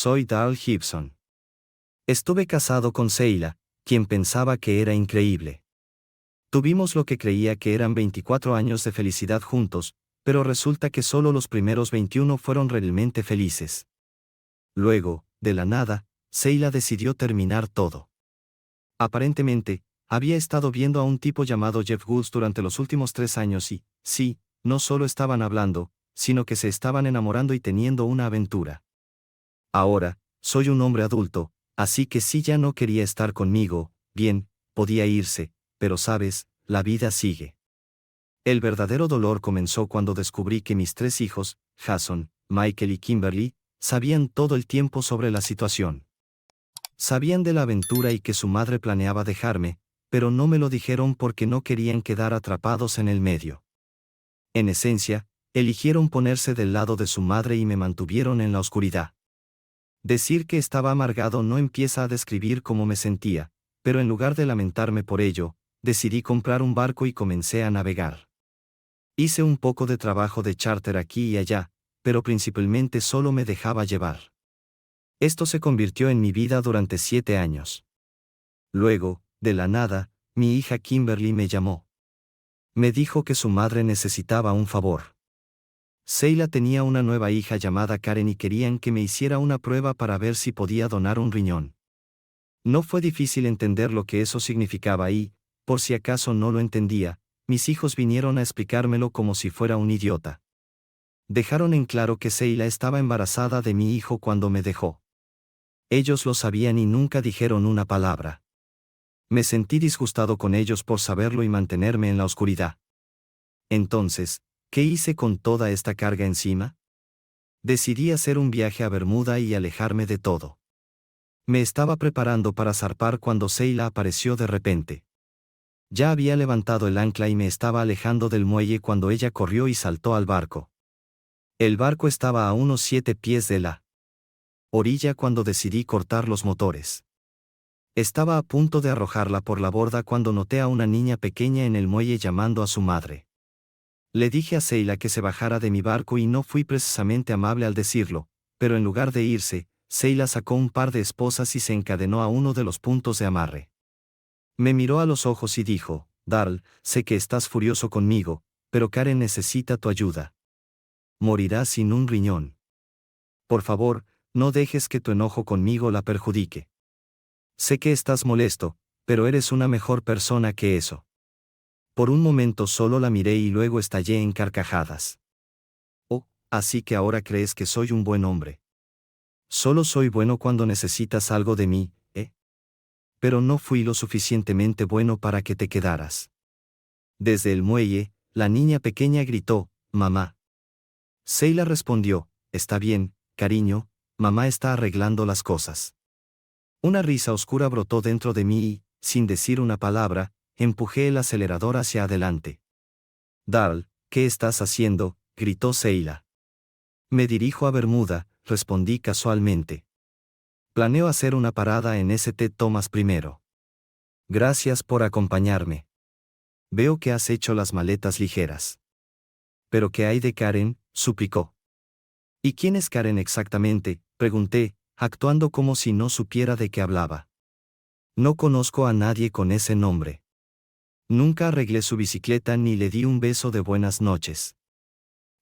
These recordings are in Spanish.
Soy Darl Gibson. Estuve casado con Seila, quien pensaba que era increíble. Tuvimos lo que creía que eran 24 años de felicidad juntos, pero resulta que solo los primeros 21 fueron realmente felices. Luego, de la nada, Seila decidió terminar todo. Aparentemente, había estado viendo a un tipo llamado Jeff Gould durante los últimos 3 años y, sí, no solo estaban hablando, sino que se estaban enamorando y teniendo una aventura. Ahora, soy un hombre adulto, así que si ya no quería estar conmigo, bien, podía irse, pero sabes, la vida sigue. El verdadero dolor comenzó cuando descubrí que mis 3 hijos, Jason, Michael y Kimberly, sabían todo el tiempo sobre la situación. Sabían de la aventura y que su madre planeaba dejarme, pero no me lo dijeron porque no querían quedar atrapados en el medio. En esencia, eligieron ponerse del lado de su madre y me mantuvieron en la oscuridad. Decir que estaba amargado no empieza a describir cómo me sentía, pero en lugar de lamentarme por ello, decidí comprar un barco y comencé a navegar. Hice un poco de trabajo de charter aquí y allá, pero principalmente solo me dejaba llevar. Esto se convirtió en mi vida durante 7 años. Luego, de la nada, mi hija Kimberly me llamó. Me dijo que su madre necesitaba un favor. Seila tenía una nueva hija llamada Karen y querían que me hiciera una prueba para ver si podía donar un riñón. No fue difícil entender lo que eso significaba y, por si acaso no lo entendía, mis hijos vinieron a explicármelo como si fuera un idiota. Dejaron en claro que Seila estaba embarazada de mi hijo cuando me dejó. Ellos lo sabían y nunca dijeron una palabra. Me sentí disgustado con ellos por saberlo y mantenerme en la oscuridad. Entonces, ¿qué hice con toda esta carga encima? Decidí hacer un viaje a Bermuda y alejarme de todo. Me estaba preparando para zarpar cuando Seila apareció de repente. Ya había levantado el ancla y me estaba alejando del muelle cuando ella corrió y saltó al barco. El barco estaba a unos 7 pies de la orilla cuando decidí cortar los motores. Estaba a punto de arrojarla por la borda cuando noté a una niña pequeña en el muelle llamando a su madre. Le dije a Seila que se bajara de mi barco y no fui precisamente amable al decirlo, pero en lugar de irse, Seila sacó un par de esposas y se encadenó a uno de los puntos de amarre. Me miró a los ojos y dijo, Darl, sé que estás furioso conmigo, pero Karen necesita tu ayuda. Morirá sin un riñón. Por favor, no dejes que tu enojo conmigo la perjudique. Sé que estás molesto, pero eres una mejor persona que eso. Por un momento solo la miré y luego estallé en carcajadas. Oh, así que ahora crees que soy un buen hombre. Solo soy bueno cuando necesitas algo de mí, ¿eh? Pero no fui lo suficientemente bueno para que te quedaras. Desde el muelle, la niña pequeña gritó, «Mamá». Seila respondió, «Está bien, cariño, mamá está arreglando las cosas». Una risa oscura brotó dentro de mí y, sin decir una palabra, empujé el acelerador hacia adelante. «Darl, ¿qué estás haciendo?», gritó Seila. «Me dirijo a Bermuda», respondí casualmente. «Planeo hacer una parada en St. Thomas primero». «Gracias por acompañarme. Veo que has hecho las maletas ligeras». «¿Pero qué hay de Karen?», suplicó. «¿Y quién es Karen exactamente?», pregunté, actuando como si no supiera de qué hablaba. «No conozco a nadie con ese nombre. Nunca arreglé su bicicleta ni le di un beso de buenas noches».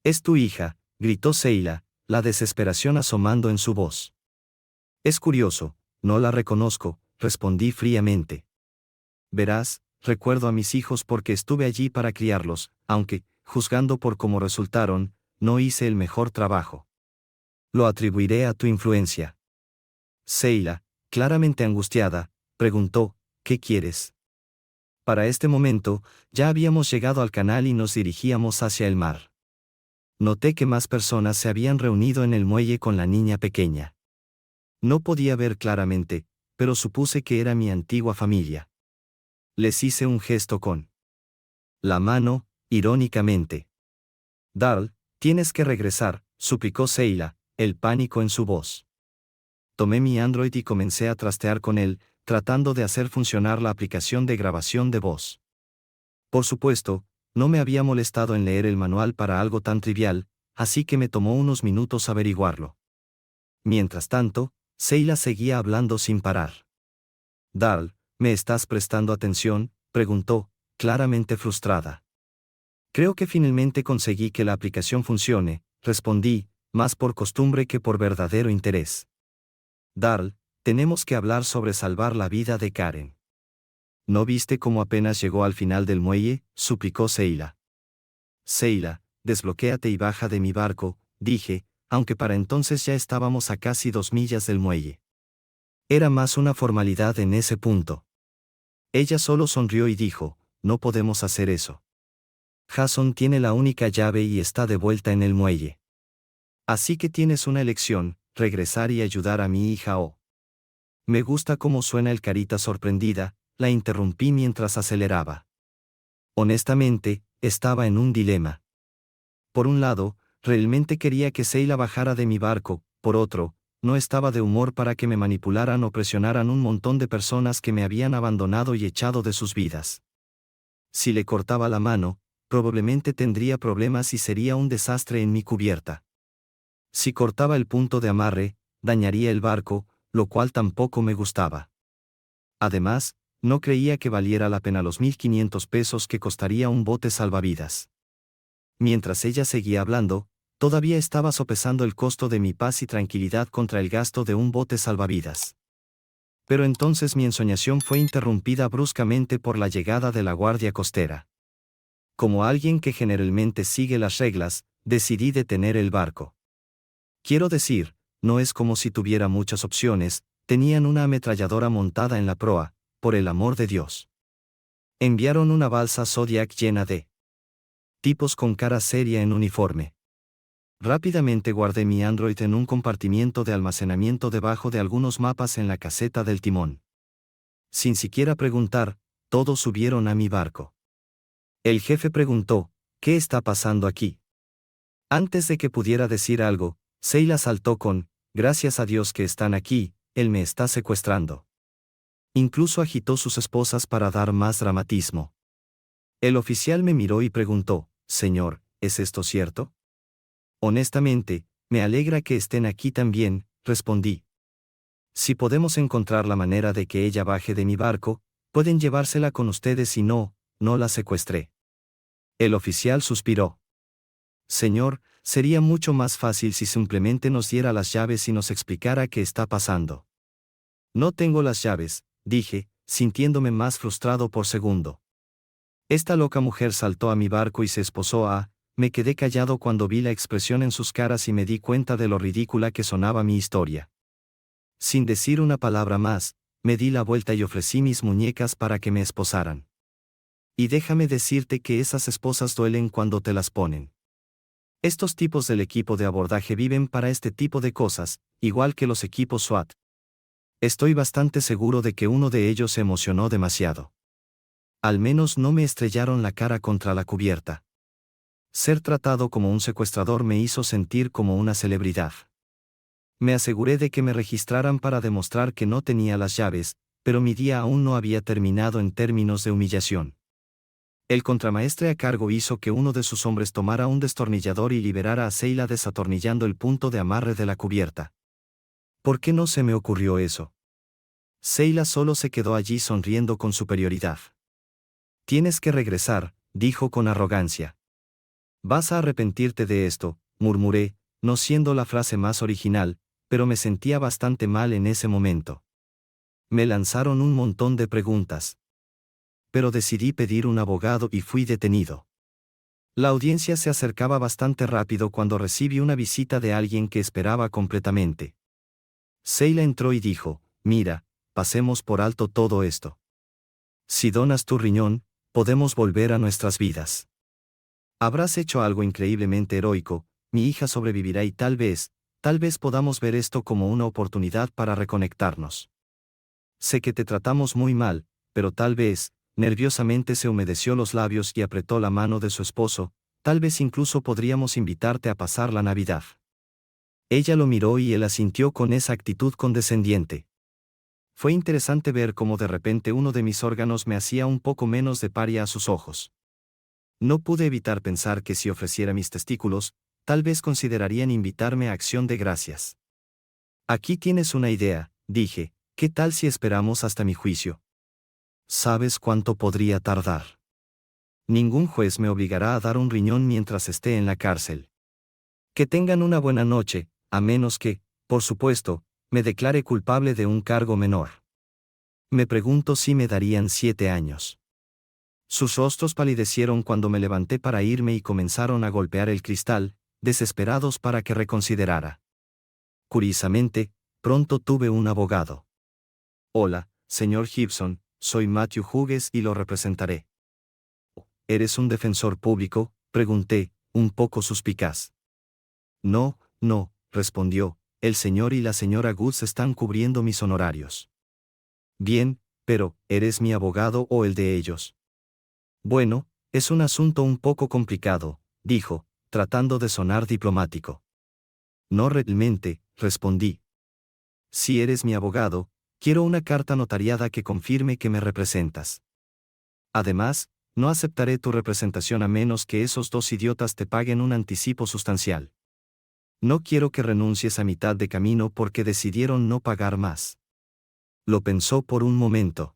«Es tu hija», gritó Seila, la desesperación asomando en su voz. «Es curioso, no la reconozco», respondí fríamente. «Verás, recuerdo a mis hijos porque estuve allí para criarlos, aunque, juzgando por cómo resultaron, no hice el mejor trabajo. Lo atribuiré a tu influencia». Seila, claramente angustiada, preguntó, «¿Qué quieres?». Para este momento, ya habíamos llegado al canal y nos dirigíamos hacia el mar. Noté que más personas se habían reunido en el muelle con la niña pequeña. No podía ver claramente, pero supuse que era mi antigua familia. Les hice un gesto con la mano, irónicamente. «Darl, tienes que regresar», suplicó Seila, el pánico en su voz. Tomé mi Android y comencé a trastear con él, tratando de hacer funcionar la aplicación de grabación de voz. Por supuesto, no me había molestado en leer el manual para algo tan trivial, así que me tomó unos minutos averiguarlo. Mientras tanto, Seila seguía hablando sin parar. Darl, ¿me estás prestando atención?, preguntó, claramente frustrada. Creo que finalmente conseguí que la aplicación funcione, respondí, más por costumbre que por verdadero interés. Darl, tenemos que hablar sobre salvar la vida de Karen. ¿No viste cómo apenas llegó al final del muelle?, suplicó Seila. Seila, desbloquéate y baja de mi barco, dije, aunque para entonces ya estábamos a casi 2 millas del muelle. Era más una formalidad en ese punto. Ella solo sonrió y dijo, no podemos hacer eso. Jason tiene la única llave y está de vuelta en el muelle. Así que tienes una elección, regresar y ayudar a mi hija o... Me gusta cómo suena el carita sorprendida, la interrumpí mientras aceleraba. Honestamente, estaba en un dilema. Por un lado, realmente quería que Seila bajara de mi barco, por otro, no estaba de humor para que me manipularan o presionaran un montón de personas que me habían abandonado y echado de sus vidas. Si le cortaba la mano, probablemente tendría problemas y sería un desastre en mi cubierta. Si cortaba el punto de amarre, dañaría el barco, lo cual tampoco me gustaba. Además, no creía que valiera la pena los 1.500 pesos que costaría un bote salvavidas. Mientras ella seguía hablando, todavía estaba sopesando el costo de mi paz y tranquilidad contra el gasto de un bote salvavidas. Pero entonces mi ensoñación fue interrumpida bruscamente por la llegada de la guardia costera. Como alguien que generalmente sigue las reglas, decidí detener el barco. Quiero decir, no es como si tuviera muchas opciones, tenían una ametralladora montada en la proa, por el amor de Dios. Enviaron una balsa Zodiac llena de tipos con cara seria en uniforme. Rápidamente guardé mi Android en un compartimiento de almacenamiento debajo de algunos mapas en la caseta del timón. Sin siquiera preguntar, todos subieron a mi barco. El jefe preguntó, ¿qué está pasando aquí? Antes de que pudiera decir algo, Seila saltó con, gracias a Dios que están aquí, él me está secuestrando. Incluso agitó sus esposas para dar más dramatismo. El oficial me miró y preguntó, señor, ¿es esto cierto? Honestamente, me alegra que estén aquí también, respondí. Si podemos encontrar la manera de que ella baje de mi barco, pueden llevársela con ustedes y no la secuestré. El oficial suspiró. Señor, sería mucho más fácil si simplemente nos diera las llaves y nos explicara qué está pasando. No tengo las llaves, dije, sintiéndome más frustrado por segundo. Esta loca mujer saltó a mi barco y se esposó a... Me quedé callado cuando vi la expresión en sus caras y me di cuenta de lo ridícula que sonaba mi historia. Sin decir una palabra más, me di la vuelta y ofrecí mis muñecas para que me esposaran. Y déjame decirte que esas esposas duelen cuando te las ponen. Estos tipos del equipo de abordaje viven para este tipo de cosas, igual que los equipos SWAT. Estoy bastante seguro de que uno de ellos se emocionó demasiado. Al menos no me estrellaron la cara contra la cubierta. Ser tratado como un secuestrador me hizo sentir como una celebridad. Me aseguré de que me registraran para demostrar que no tenía las llaves, pero mi día aún no había terminado en términos de humillación. El contramaestre a cargo hizo que uno de sus hombres tomara un destornillador y liberara a Seila desatornillando el punto de amarre de la cubierta. ¿Por qué no se me ocurrió eso? Seila solo se quedó allí sonriendo con superioridad. Tienes que regresar, dijo con arrogancia. Vas a arrepentirte de esto, murmuré, no siendo la frase más original, pero me sentía bastante mal en ese momento. Me lanzaron un montón de preguntas. Pero decidí pedir un abogado y fui detenido. La audiencia se acercaba bastante rápido cuando recibí una visita de alguien que esperaba completamente. Seila entró y dijo, mira, pasemos por alto todo esto. Si donas tu riñón, podemos volver a nuestras vidas. Habrás hecho algo increíblemente heroico, mi hija sobrevivirá y tal vez podamos ver esto como una oportunidad para reconectarnos. Sé que te tratamos muy mal, pero tal vez, nerviosamente se humedeció los labios y apretó la mano de su esposo, tal vez incluso podríamos invitarte a pasar la Navidad. Ella lo miró y él asintió con esa actitud condescendiente. Fue interesante ver cómo de repente uno de mis órganos me hacía un poco menos de paria a sus ojos. No pude evitar pensar que si ofreciera mis testículos, tal vez considerarían invitarme a Acción de Gracias. Aquí tienes una idea, dije, ¿qué tal si esperamos hasta mi juicio? ¿Sabes cuánto podría tardar? Ningún juez me obligará a dar un riñón mientras esté en la cárcel. Que tengan una buena noche, a menos que, por supuesto, me declare culpable de un cargo menor. Me pregunto si me darían 7 años. Sus rostros palidecieron cuando me levanté para irme y comenzaron a golpear el cristal, desesperados para que reconsiderara. Curiosamente, pronto tuve un abogado. Hola, señor Gibson, soy Matthew Hughes y lo representaré. ¿Eres un defensor público?, pregunté, un poco suspicaz. No, no, respondió, el señor y la señora Goods están cubriendo mis honorarios. Bien, pero, ¿eres mi abogado o el de ellos? Bueno, es un asunto un poco complicado, dijo, tratando de sonar diplomático. No realmente, respondí. Si eres mi abogado, quiero una carta notariada que confirme que me representas. Además, no aceptaré tu representación a menos que esos dos idiotas te paguen un anticipo sustancial. No quiero que renuncies a mitad de camino porque decidieron no pagar más. Lo pensó por un momento.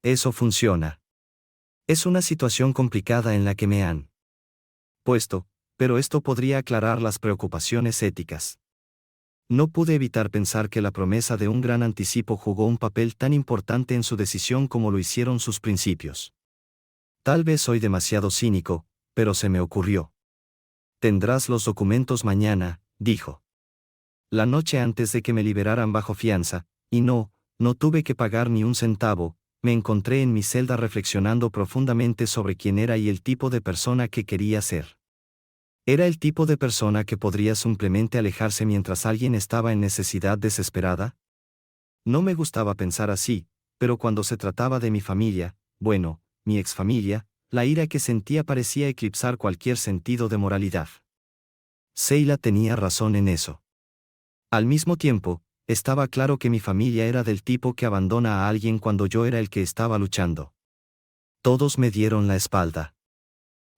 Eso funciona. Es una situación complicada en la que me han puesto, pero esto podría aclarar las preocupaciones éticas. No pude evitar pensar que la promesa de un gran anticipo jugó un papel tan importante en su decisión como lo hicieron sus principios. Tal vez soy demasiado cínico, pero se me ocurrió. Tendrás los documentos mañana, dijo. La noche antes de que me liberaran bajo fianza, y no tuve que pagar ni un centavo, me encontré en mi celda reflexionando profundamente sobre quién era y el tipo de persona que quería ser. ¿Era el tipo de persona que podría simplemente alejarse mientras alguien estaba en necesidad desesperada? No me gustaba pensar así, pero cuando se trataba de mi familia, bueno, mi exfamilia, la ira que sentía parecía eclipsar cualquier sentido de moralidad. Seila tenía razón en eso. Al mismo tiempo, estaba claro que mi familia era del tipo que abandona a alguien cuando yo era el que estaba luchando. Todos me dieron la espalda.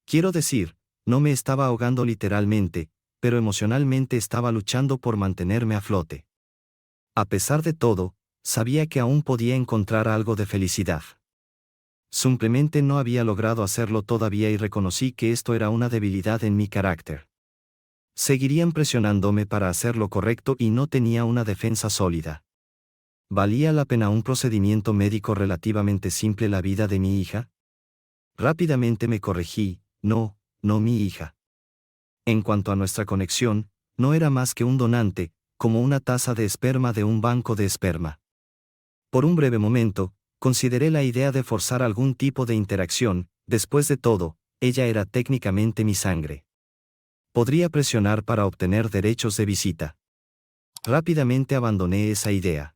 Quiero decir, no me estaba ahogando literalmente, pero emocionalmente estaba luchando por mantenerme a flote. A pesar de todo, sabía que aún podía encontrar algo de felicidad. Simplemente no había logrado hacerlo todavía y reconocí que esto era una debilidad en mi carácter. Seguirían presionándome para hacer lo correcto y no tenía una defensa sólida. ¿Valía la pena un procedimiento médico relativamente simple la vida de mi hija? Rápidamente me corregí, no mi hija. En cuanto a nuestra conexión, no era más que un donante, como una taza de esperma de un banco de esperma. Por un breve momento, consideré la idea de forzar algún tipo de interacción, después de todo, ella era técnicamente mi sangre. Podría presionar para obtener derechos de visita. Rápidamente abandoné esa idea.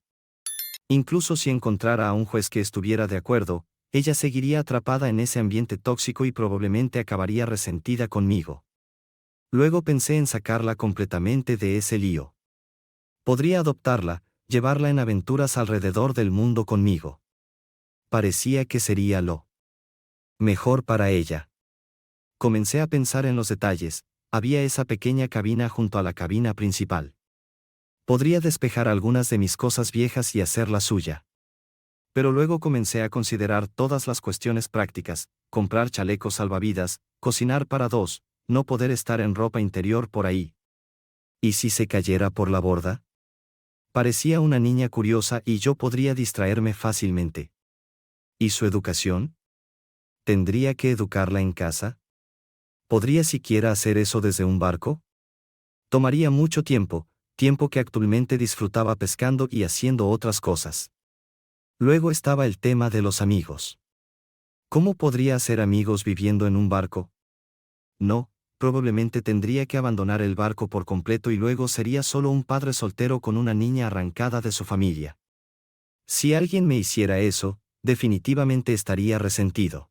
Incluso si encontrara a un juez que estuviera de acuerdo, ella seguiría atrapada en ese ambiente tóxico y probablemente acabaría resentida conmigo. Luego pensé en sacarla completamente de ese lío. Podría adoptarla, llevarla en aventuras alrededor del mundo conmigo. Parecía que sería lo mejor para ella. Comencé a pensar en los detalles. Había esa pequeña cabina junto a la cabina principal. Podría despejar algunas de mis cosas viejas y hacerla suya. Pero luego comencé a considerar todas las cuestiones prácticas: comprar chalecos salvavidas, cocinar para dos, no poder estar en ropa interior por ahí. ¿Y si se cayera por la borda? Parecía una niña curiosa y yo podría distraerme fácilmente. ¿Y su educación? ¿Tendría que educarla en casa? ¿Podría siquiera hacer eso desde un barco? Tomaría mucho tiempo que actualmente disfrutaba pescando y haciendo otras cosas. Luego estaba el tema de los amigos. ¿Cómo podría hacer amigos viviendo en un barco? No, probablemente tendría que abandonar el barco por completo y luego sería solo un padre soltero con una niña arrancada de su familia. Si alguien me hiciera eso, definitivamente estaría resentido.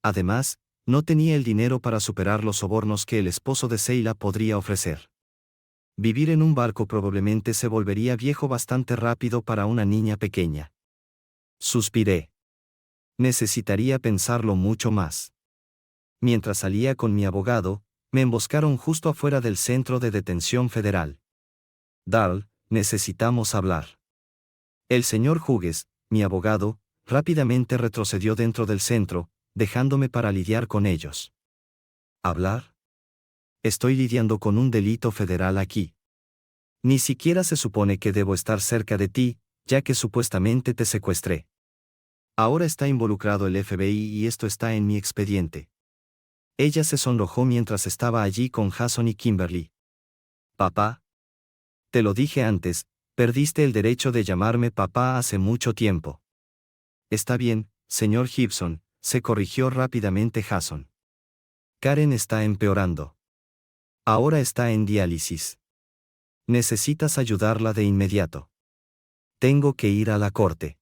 Además, no tenía el dinero para superar los sobornos que el esposo de Seila podría ofrecer. Vivir en un barco probablemente se volvería viejo bastante rápido para una niña pequeña. Suspiré. Necesitaría pensarlo mucho más. Mientras salía con mi abogado, me emboscaron justo afuera del centro de detención federal. Darl, necesitamos hablar. El señor Hughes, mi abogado, rápidamente retrocedió dentro del centro, dejándome para lidiar con ellos. ¿Hablar? Estoy lidiando con un delito federal aquí. Ni siquiera se supone que debo estar cerca de ti, ya que supuestamente te secuestré. Ahora está involucrado el FBI y esto está en mi expediente. Ella se sonrojó mientras estaba allí con Jason y Kimberly. Papá. Te lo dije antes, perdiste el derecho de llamarme papá hace mucho tiempo. Está bien, señor Gibson, se corrigió rápidamente Jason. Karen está empeorando. Ahora está en diálisis. Necesitas ayudarla de inmediato. Tengo que ir a la corte.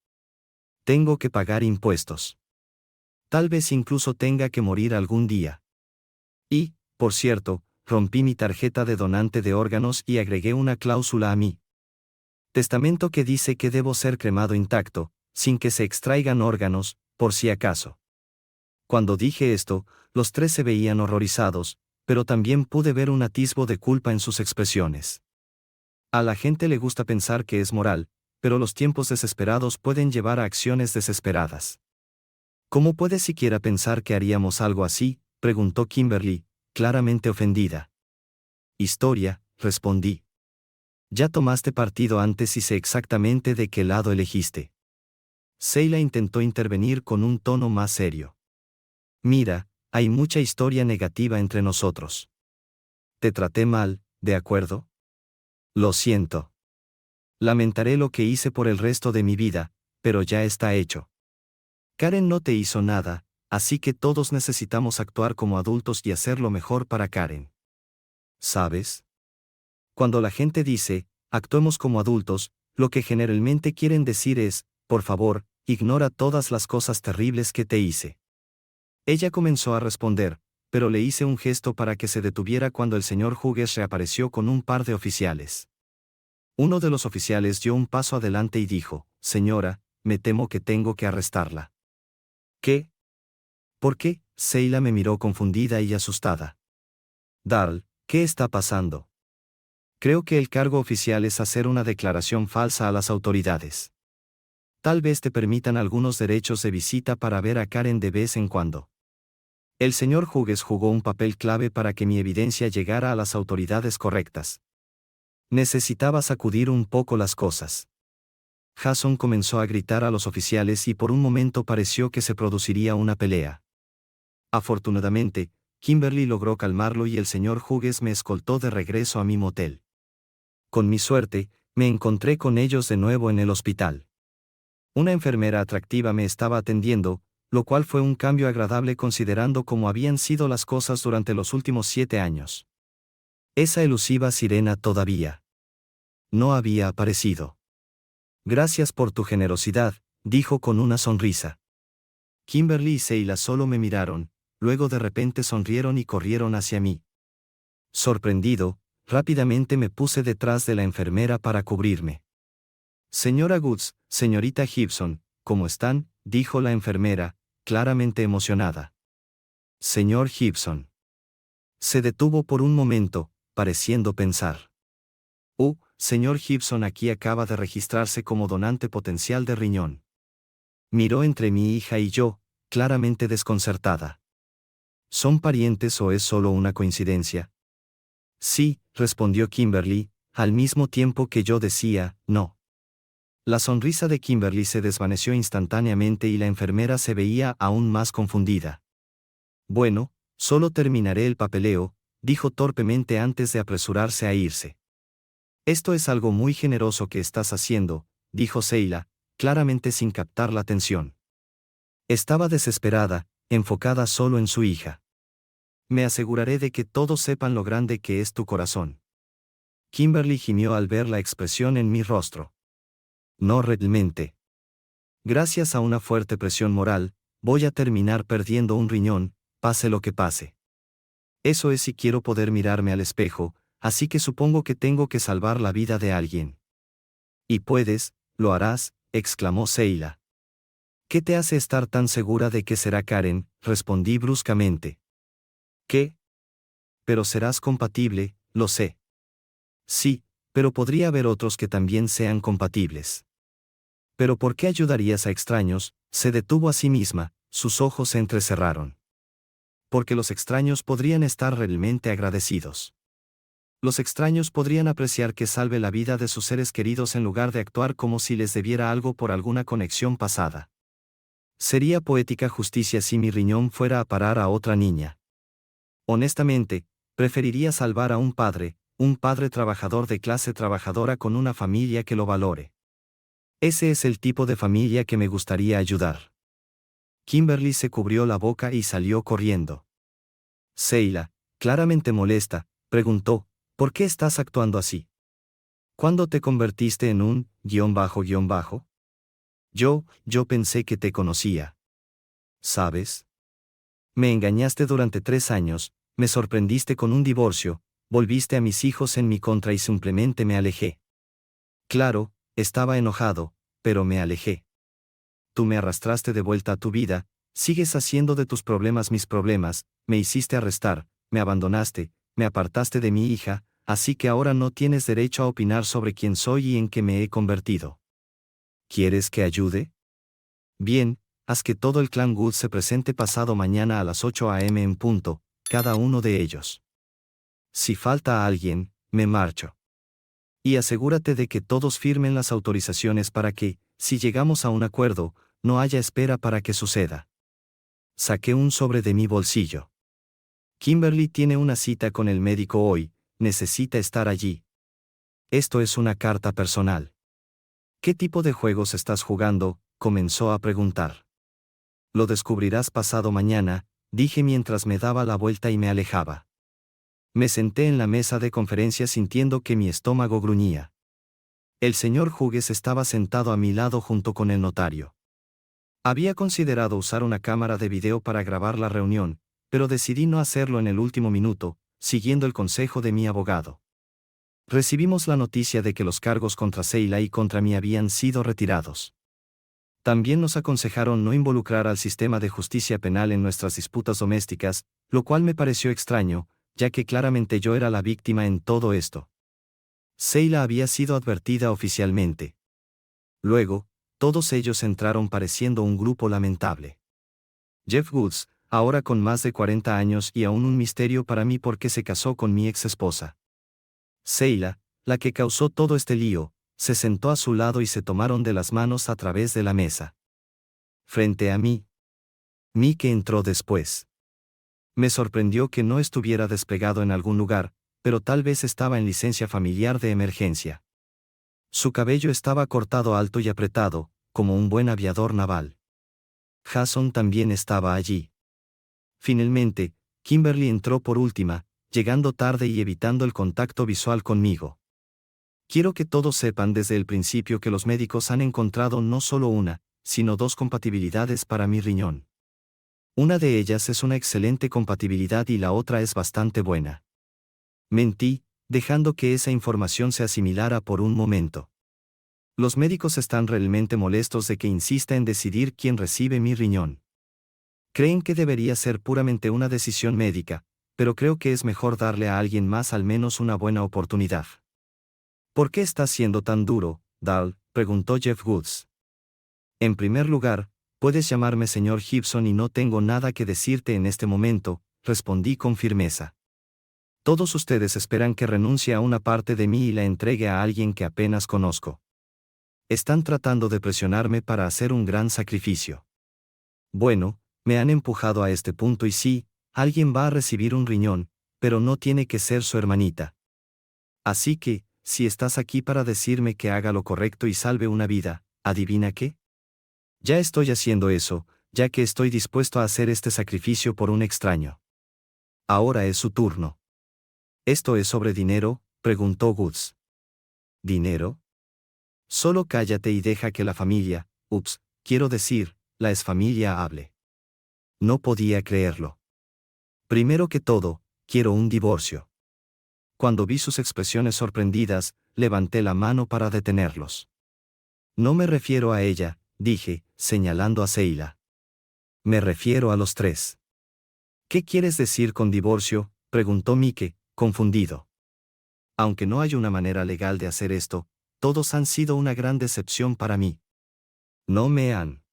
Tengo que pagar impuestos. Tal vez incluso tenga que morir algún día. Y, por cierto, rompí mi tarjeta de donante de órganos y agregué una cláusula a mi testamento que dice que debo ser cremado intacto, sin que se extraigan órganos, por si acaso. Cuando dije esto, los tres se veían horrorizados, pero también pude ver un atisbo de culpa en sus expresiones. A la gente le gusta pensar que es moral, pero los tiempos desesperados pueden llevar a acciones desesperadas. ¿Cómo puedes siquiera pensar que haríamos algo así?, preguntó Kimberly, claramente ofendida. Historia, respondí. Ya tomaste partido antes y sé exactamente de qué lado elegiste. Seila intentó intervenir con un tono más serio. Mira, hay mucha historia negativa entre nosotros. Te traté mal, ¿de acuerdo? Lo siento. Lamentaré lo que hice por el resto de mi vida, pero ya está hecho. Karen no te hizo nada, así que todos necesitamos actuar como adultos y hacer lo mejor para Karen. ¿Sabes? Cuando la gente dice, actuemos como adultos, lo que generalmente quieren decir es, por favor, ignora todas las cosas terribles que te hice. Ella comenzó a responder, pero le hice un gesto para que se detuviera cuando el señor Hughes reapareció con un par de oficiales. Uno de los oficiales dio un paso adelante y dijo, «Señora, me temo que tengo que arrestarla». ¿Qué? ¿Por qué? Seila me miró confundida y asustada. Darl, ¿qué está pasando? Creo que el cargo oficial es hacer una declaración falsa a las autoridades. Tal vez te permitan algunos derechos de visita para ver a Karen de vez en cuando. El señor Hughes jugó un papel clave para que mi evidencia llegara a las autoridades correctas. Necesitaba sacudir un poco las cosas. Jason comenzó a gritar a los oficiales y por un momento pareció que se produciría una pelea. Afortunadamente, Kimberly logró calmarlo y el señor Hughes me escoltó de regreso a mi motel. Con mi suerte, me encontré con ellos de nuevo en el hospital. Una enfermera atractiva me estaba atendiendo, lo cual fue un cambio agradable considerando cómo habían sido las cosas durante los últimos 7 años. Esa elusiva sirena todavía no había aparecido. Gracias por tu generosidad, dijo con una sonrisa. Kimberly y Seila solo me miraron, luego de repente sonrieron y corrieron hacia mí. Sorprendido, rápidamente me puse detrás de la enfermera para cubrirme. Señora Goods, señorita Gibson, ¿cómo están?, dijo la enfermera, claramente emocionada. Señor Gibson. Se detuvo por un momento, pareciendo pensar. Señor Gibson aquí acaba de registrarse como donante potencial de riñón. Miró entre mi hija y yo, claramente desconcertada. ¿Son parientes o es solo una coincidencia? Sí, respondió Kimberly, al mismo tiempo que yo decía, no. La sonrisa de Kimberly se desvaneció instantáneamente y la enfermera se veía aún más confundida. Bueno, solo terminaré el papeleo, dijo torpemente antes de apresurarse a irse. Esto es algo muy generoso que estás haciendo, dijo Seila, claramente sin captar la atención. Estaba desesperada, enfocada solo en su hija. Me aseguraré de que todos sepan lo grande que es tu corazón. Kimberly gimió al ver la expresión en mi rostro. No realmente. Gracias a una fuerte presión moral, voy a terminar perdiendo un riñón, pase lo que pase. Eso es si quiero poder mirarme al espejo, así que supongo que tengo que salvar la vida de alguien. Y puedes, lo harás, exclamó Seila. ¿Qué te hace estar tan segura de que será Karen?, respondí bruscamente. ¿Qué? Pero serás compatible, lo sé. Sí, pero podría haber otros que también sean compatibles. ¿Pero por qué ayudarías a extraños? Se detuvo a sí misma, sus ojos se entrecerraron. Porque los extraños podrían estar realmente agradecidos. Los extraños podrían apreciar que salve la vida de sus seres queridos en lugar de actuar como si les debiera algo por alguna conexión pasada. Sería poética justicia si mi riñón fuera a parar a otra niña. Honestamente, preferiría salvar a un padre trabajador de clase trabajadora con una familia que lo valore. Ese es el tipo de familia que me gustaría ayudar. Kimberly se cubrió la boca y salió corriendo. Seila, claramente molesta, preguntó, ¿por qué estás actuando así? ¿Cuándo te convertiste en un __? Yo pensé que te conocía. ¿Sabes? Me engañaste durante 3 años, me sorprendiste con un divorcio, volviste a mis hijos en mi contra y simplemente me alejé. Claro, estaba enojado, pero me alejé. Tú me arrastraste de vuelta a tu vida, sigues haciendo de tus problemas mis problemas, me hiciste arrestar, me abandonaste, me apartaste de mi hija, así que ahora no tienes derecho a opinar sobre quién soy y en qué me he convertido. ¿Quieres que ayude? Bien, haz que todo el clan Good se presente pasado mañana a las 8 a.m. en punto, cada uno de ellos. Si falta alguien, me marcho. Y asegúrate de que todos firmen las autorizaciones para que, si llegamos a un acuerdo, no haya espera para que suceda. Saqué un sobre de mi bolsillo. Kimberly tiene una cita con el médico hoy, necesita estar allí. Esto es una carta personal. ¿Qué tipo de juegos estás jugando?, comenzó a preguntar. Lo descubrirás pasado mañana, dije mientras me daba la vuelta y me alejaba. Me senté en la mesa de conferencias sintiendo que mi estómago gruñía. El señor Hughes estaba sentado a mi lado junto con el notario. Había considerado usar una cámara de video para grabar la reunión, pero decidí no hacerlo en el último minuto, siguiendo el consejo de mi abogado. Recibimos la noticia de que los cargos contra Seila y contra mí habían sido retirados. También nos aconsejaron no involucrar al sistema de justicia penal en nuestras disputas domésticas, lo cual me pareció extraño, ya que claramente yo era la víctima en todo esto. Seila había sido advertida oficialmente. Luego, todos ellos entraron pareciendo un grupo lamentable. Jeff Woods, ahora con más de 40 años y aún un misterio para mí porque se casó con mi ex esposa. Seila, la que causó todo este lío, se sentó a su lado y se tomaron de las manos a través de la mesa. Frente a mí. Mike entró después. Me sorprendió que no estuviera desplegado en algún lugar, pero tal vez estaba en licencia familiar de emergencia. Su cabello estaba cortado alto y apretado, como un buen aviador naval. Jason también estaba allí. Finalmente, Kimberly entró por última, llegando tarde y evitando el contacto visual conmigo. Quiero que todos sepan desde el principio que los médicos han encontrado no solo una, sino 2 compatibilidades para mi riñón. Una de ellas es una excelente compatibilidad y la otra es bastante buena. Mentí, dejando que esa información se asimilara por un momento. Los médicos están realmente molestos de que insista en decidir quién recibe mi riñón. Creen que debería ser puramente una decisión médica, pero creo que es mejor darle a alguien más al menos una buena oportunidad. ¿Por qué estás siendo tan duro, Dal?, preguntó Jeff Woods. En primer lugar, puedes llamarme señor Gibson y no tengo nada que decirte en este momento, respondí con firmeza. Todos ustedes esperan que renuncie a una parte de mí y la entregue a alguien que apenas conozco. Están tratando de presionarme para hacer un gran sacrificio. Bueno, me han empujado a este punto y sí, alguien va a recibir un riñón, pero no tiene que ser su hermanita. Así que, si estás aquí para decirme que haga lo correcto y salve una vida, ¿adivina qué? Ya estoy haciendo eso, ya que estoy dispuesto a hacer este sacrificio por un extraño. Ahora es su turno. ¿Esto es sobre dinero?, preguntó Woods. ¿Dinero? Solo cállate y deja que la familia, quiero decir, la exfamilia hable. No podía creerlo. Primero que todo, quiero un divorcio. Cuando vi sus expresiones sorprendidas, levanté la mano para detenerlos. No me refiero a ella, dije, señalando a Seila. Me refiero a los 3. ¿Qué quieres decir con divorcio?, preguntó Mike, confundido. Aunque no hay una manera legal de hacer esto, todos han sido una gran decepción para mí. No me han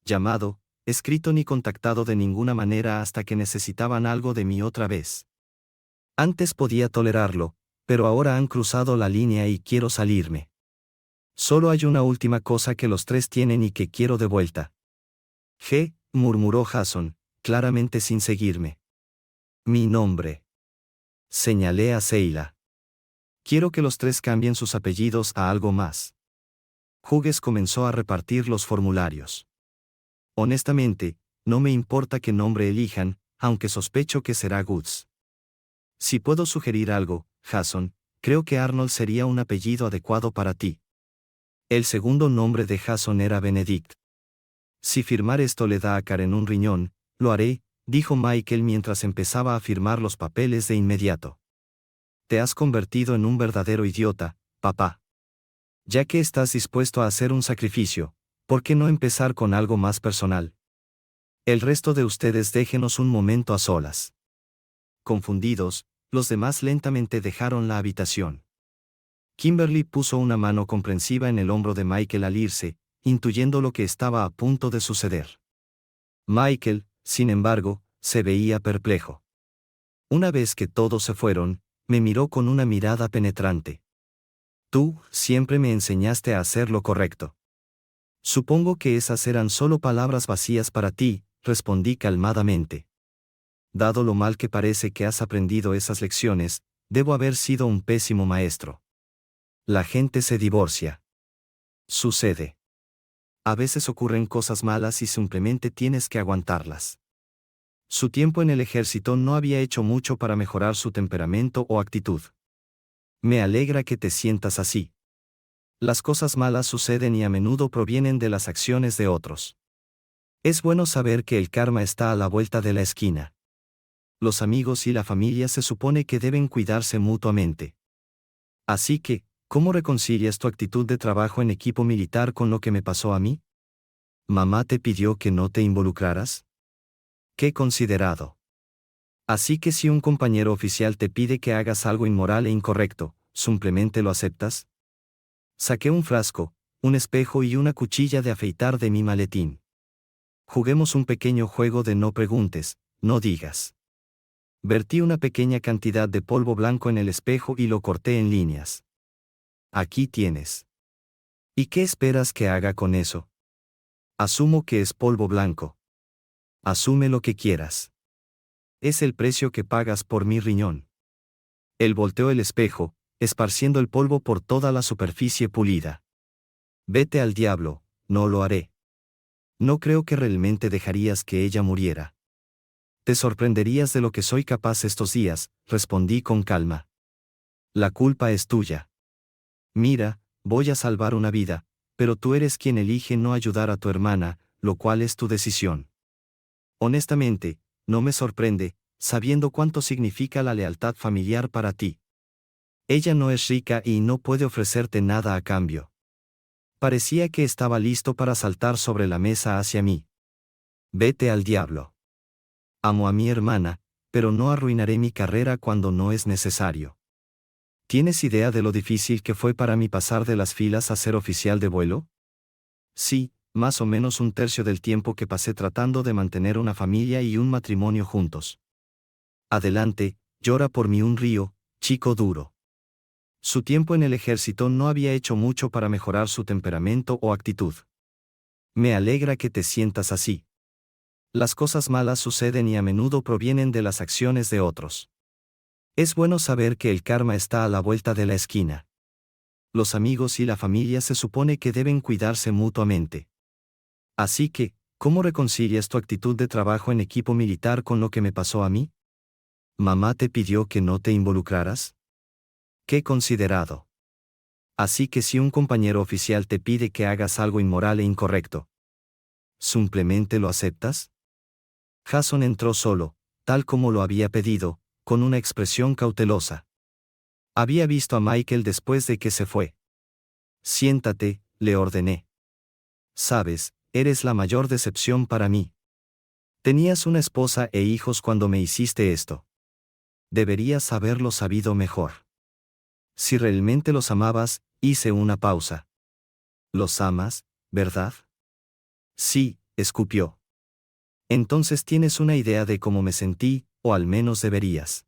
llamado, escrito ni contactado de ninguna manera hasta que necesitaban algo de mí otra vez. Antes podía tolerarlo, pero ahora han cruzado la línea y quiero salirme. Solo hay una última cosa que los tres tienen y que quiero de vuelta. Murmuró Jason, claramente sin seguirme. Mi nombre. Señalé a Seila. Quiero que los tres cambien sus apellidos a algo más. Hughes comenzó a repartir los formularios. Honestamente, no me importa qué nombre elijan, aunque sospecho que será Goods. Si puedo sugerir algo, Jason, creo que Arnold sería un apellido adecuado para ti. El segundo nombre de Jason era Benedict. Si firmar esto le da a Karen un riñón, lo haré, dijo Michael mientras empezaba a firmar los papeles de inmediato. Te has convertido en un verdadero idiota, papá. Ya que estás dispuesto a hacer un sacrificio, ¿por qué no empezar con algo más personal? El resto de ustedes déjenos un momento a solas. Confundidos, los demás lentamente dejaron la habitación. Kimberly puso una mano comprensiva en el hombro de Michael al irse, intuyendo lo que estaba a punto de suceder. Michael, sin embargo, se veía perplejo. Una vez que todos se fueron, me miró con una mirada penetrante. Tú, siempre me enseñaste a hacer lo correcto. Supongo que esas eran solo palabras vacías para ti, respondí calmadamente. Dado lo mal que parece que has aprendido esas lecciones, debo haber sido un pésimo maestro. La gente se divorcia. Sucede. A veces ocurren cosas malas y simplemente tienes que aguantarlas. Su tiempo en el ejército no había hecho mucho para mejorar su temperamento o actitud. Me alegra que te sientas así. Las cosas malas suceden y a menudo provienen de las acciones de otros. Es bueno saber que el karma está a la vuelta de la esquina. Los amigos y la familia se supone que deben cuidarse mutuamente. Así que, ¿cómo reconcilias tu actitud de trabajo en equipo militar con lo que me pasó a mí? ¿Mamá te pidió que no te involucraras? Qué considerado. Así que si un compañero oficial te pide que hagas algo inmoral e incorrecto, ¿simplemente lo aceptas? Saqué un frasco, un espejo y una cuchilla de afeitar de mi maletín. Juguemos un pequeño juego de no preguntes, no digas. Vertí una pequeña cantidad de polvo blanco en el espejo y lo corté en líneas. Aquí tienes. ¿Y qué esperas que haga con eso? Asumo que es polvo blanco. Asume lo que quieras. Es el precio que pagas por mi riñón. Él volteó el espejo, esparciendo el polvo por toda la superficie pulida. Vete al diablo, no lo haré. No creo que realmente dejarías que ella muriera. Te sorprenderías de lo que soy capaz estos días, respondí con calma. La culpa es tuya. Mira, voy a salvar una vida, pero tú eres quien elige no ayudar a tu hermana, lo cual es tu decisión. Honestamente, no me sorprende, sabiendo cuánto significa la lealtad familiar para ti. Ella no es rica y no puede ofrecerte nada a cambio. Parecía que estaba listo para saltar sobre la mesa hacia mí. Vete al diablo. Amo a mi hermana, pero no arruinaré mi carrera cuando no es necesario. ¿Tienes idea de lo difícil que fue para mí pasar de las filas a ser oficial de vuelo? Sí, más o menos un tercio del tiempo que pasé tratando de mantener una familia y un matrimonio juntos. Adelante, llora por mí un río, chico duro. Su tiempo en el ejército no había hecho mucho para mejorar su temperamento o actitud. Me alegra que te sientas así. Las cosas malas suceden y a menudo provienen de las acciones de otros. Es bueno saber que el karma está a la vuelta de la esquina. Los amigos y la familia se supone que deben cuidarse mutuamente. Así que, ¿cómo reconcilias tu actitud de trabajo en equipo militar con lo que me pasó a mí? ¿Mamá te pidió que no te involucraras? Qué considerado. Así que si un compañero oficial te pide que hagas algo inmoral e incorrecto, ¿simplemente lo aceptas? Jason entró solo, tal como lo había pedido, con una expresión cautelosa. Había visto a Michael después de que se fue. Siéntate, le ordené. Sabes, eres la mayor decepción para mí. Tenías una esposa e hijos cuando me hiciste esto. Deberías haberlo sabido mejor. Si realmente los amabas, hice una pausa. ¿Los amas, verdad? Sí, escupió. Entonces tienes una idea de cómo me sentí, o al menos deberías.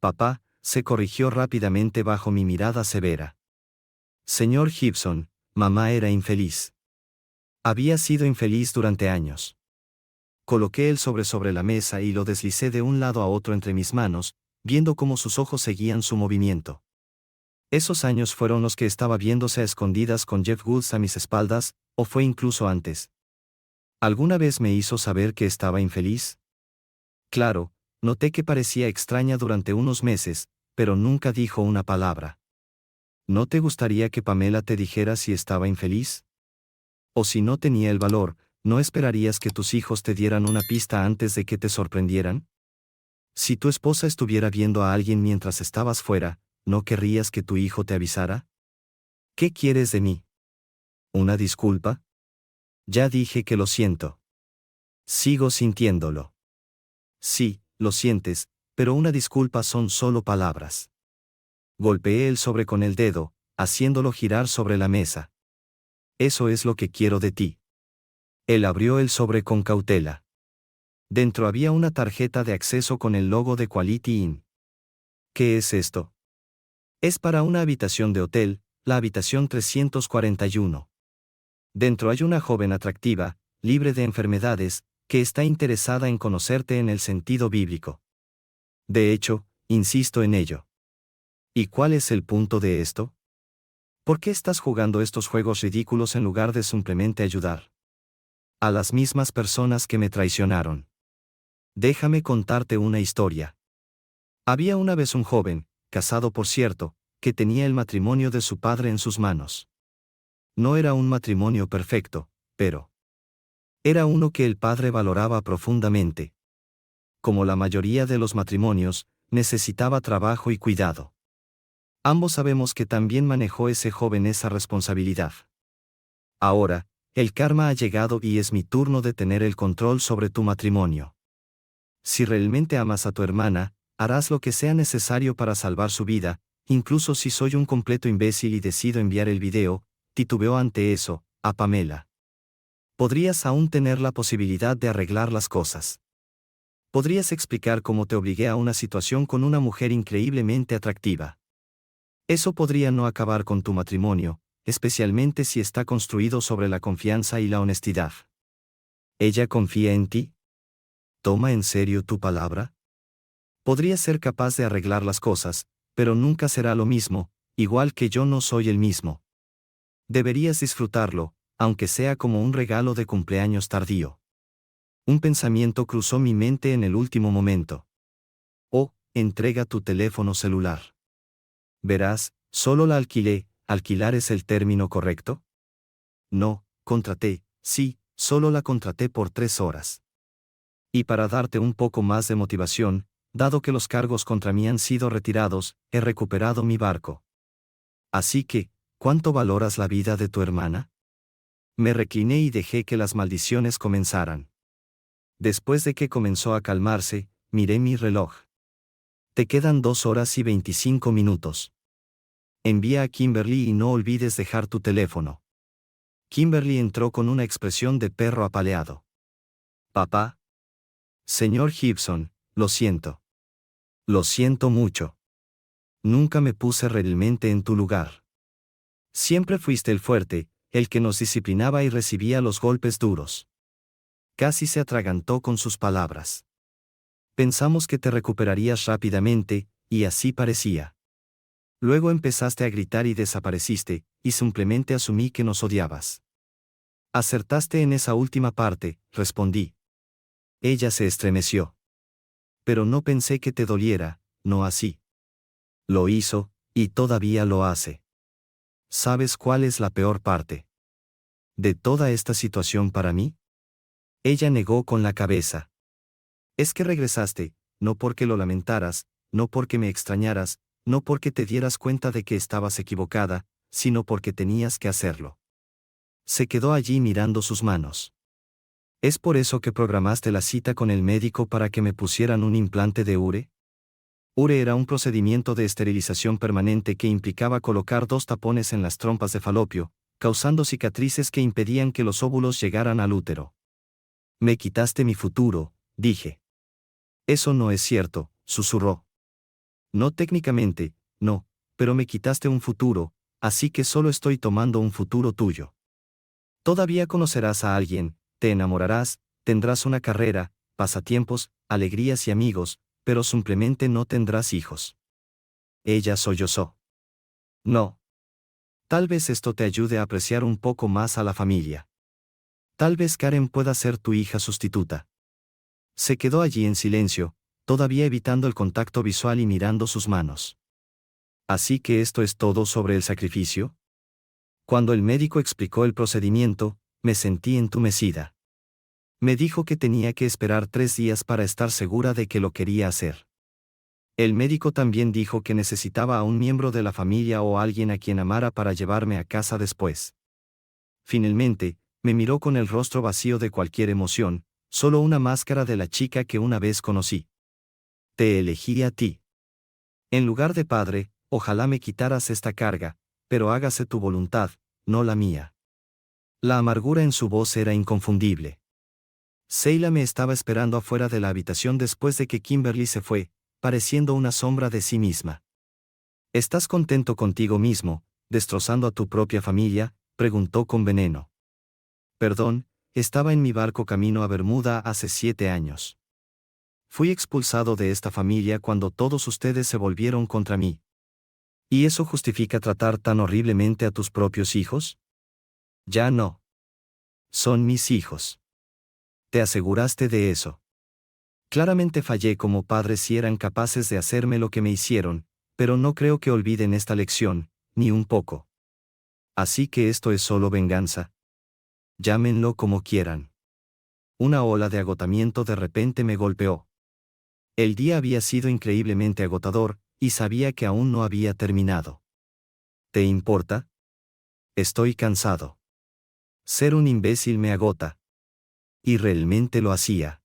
Papá, se corrigió rápidamente bajo mi mirada severa. Señor Gibson, mamá era infeliz. Había sido infeliz durante años. Coloqué el sobre la mesa y lo deslicé de un lado a otro entre mis manos, viendo cómo sus ojos seguían su movimiento. ¿Esos años fueron los que estaba viéndose a escondidas con Jeff Woods a mis espaldas, o fue incluso antes? ¿Alguna vez me hizo saber que estaba infeliz? Claro, noté que parecía extraña durante unos meses, pero nunca dijo una palabra. ¿No te gustaría que Pamela te dijera si estaba infeliz? O si no tenía el valor, ¿no esperarías que tus hijos te dieran una pista antes de que te sorprendieran? Si tu esposa estuviera viendo a alguien mientras estabas fuera, ¿no querrías que tu hijo te avisara? ¿Qué quieres de mí? ¿Una disculpa? Ya dije que lo siento. Sigo sintiéndolo. Sí, lo sientes, pero una disculpa son solo palabras. Golpeé el sobre con el dedo, haciéndolo girar sobre la mesa. Eso es lo que quiero de ti. Él abrió el sobre con cautela. Dentro había una tarjeta de acceso con el logo de Quality Inn. ¿Qué es esto? Es para una habitación de hotel, la habitación 341. Dentro hay una joven atractiva, libre de enfermedades, que está interesada en conocerte en el sentido bíblico. De hecho, insisto en ello. ¿Y cuál es el punto de esto? ¿Por qué estás jugando estos juegos ridículos en lugar de simplemente ayudar a las mismas personas que me traicionaron? Déjame contarte una historia. Había una vez un joven, casado por cierto, que tenía el matrimonio de su padre en sus manos. No era un matrimonio perfecto, pero era uno que el padre valoraba profundamente. Como la mayoría de los matrimonios, necesitaba trabajo y cuidado. Ambos sabemos que también manejó ese joven esa responsabilidad. Ahora, el karma ha llegado y es mi turno de tener el control sobre tu matrimonio. Si realmente amas a tu hermana, harás lo que sea necesario para salvar su vida, incluso si soy un completo imbécil y decido enviar el video, titubeó ante eso, a Pamela. Podrías aún tener la posibilidad de arreglar las cosas. Podrías explicar cómo te obligué a una situación con una mujer increíblemente atractiva. Eso podría no acabar con tu matrimonio, especialmente si está construido sobre la confianza y la honestidad. ¿Ella confía en ti? ¿Toma en serio tu palabra? Podrías ser capaz de arreglar las cosas, pero nunca será lo mismo, igual que yo no soy el mismo. Deberías disfrutarlo, aunque sea como un regalo de cumpleaños tardío. Un pensamiento cruzó mi mente en el último momento. Oh, entrega tu teléfono celular. Verás, solo la alquilé, ¿alquilar es el término correcto? No, contraté, sí, solo la contraté por 3 horas. Y para darte un poco más de motivación, dado que los cargos contra mí han sido retirados, he recuperado mi barco. Así que, ¿cuánto valoras la vida de tu hermana? Me recliné y dejé que las maldiciones comenzaran. Después de que comenzó a calmarse, miré mi reloj. Te quedan 2 horas y 25 minutos. Envía a Kimberly y no olvides dejar tu teléfono. Kimberly entró con una expresión de perro apaleado. Papá. Señor Gibson, lo siento. Lo siento mucho. Nunca me puse realmente en tu lugar. Siempre fuiste el fuerte, el que nos disciplinaba y recibía los golpes duros. Casi se atragantó con sus palabras. Pensamos que te recuperarías rápidamente, y así parecía. Luego empezaste a gritar y desapareciste, y simplemente asumí que nos odiabas. Acertaste en esa última parte, respondí. Ella se estremeció. Pero no pensé que te doliera, no así. Lo hizo, y todavía lo hace. ¿Sabes cuál es la peor parte de toda esta situación para mí? Ella negó con la cabeza. Es que regresaste, no porque lo lamentaras, no porque me extrañaras, no porque te dieras cuenta de que estabas equivocada, sino porque tenías que hacerlo. Se quedó allí mirando sus manos. ¿Es por eso que programaste la cita con el médico para que me pusieran un implante de ure? URE era un procedimiento de esterilización permanente que implicaba colocar 2 tapones en las trompas de falopio, causando cicatrices que impedían que los óvulos llegaran al útero. Me quitaste mi futuro, dije. Eso no es cierto, susurró. No técnicamente, no, pero me quitaste un futuro, así que solo estoy tomando un futuro tuyo. Todavía conocerás a alguien, te enamorarás, tendrás una carrera, pasatiempos, alegrías y amigos, pero simplemente no tendrás hijos. Ella sollozó. No. Tal vez esto te ayude a apreciar un poco más a la familia. Tal vez Karen pueda ser tu hija sustituta. Se quedó allí en silencio, todavía evitando el contacto visual y mirando sus manos. ¿Así que esto es todo sobre el sacrificio? Cuando el médico explicó el procedimiento, me sentí entumecida. Me dijo que tenía que esperar 3 días para estar segura de que lo quería hacer. El médico también dijo que necesitaba a un miembro de la familia o alguien a quien amara para llevarme a casa después. Finalmente, me miró con el rostro vacío de cualquier emoción, solo una máscara de la chica que una vez conocí. Te elegí a ti. En lugar de padre, ojalá me quitaras esta carga, pero hágase tu voluntad, no la mía. La amargura en su voz era inconfundible. Seila me estaba esperando afuera de la habitación después de que Kimberly se fue, pareciendo una sombra de sí misma. ¿Estás contento contigo mismo, destrozando a tu propia familia?, preguntó con veneno. Perdón, estaba en mi barco camino a Bermuda hace 7 años. Fui expulsado de esta familia cuando todos ustedes se volvieron contra mí. ¿Y eso justifica tratar tan horriblemente a tus propios hijos? Ya no. Son mis hijos. ¿Te aseguraste de eso? Claramente fallé como padre si eran capaces de hacerme lo que me hicieron, pero no creo que olviden esta lección, ni un poco. Así que esto es solo venganza. Llámenlo como quieran. Una ola de agotamiento de repente me golpeó. El día había sido increíblemente agotador, y sabía que aún no había terminado. ¿Te importa? Estoy cansado. Ser un imbécil me agota. Y realmente lo hacía.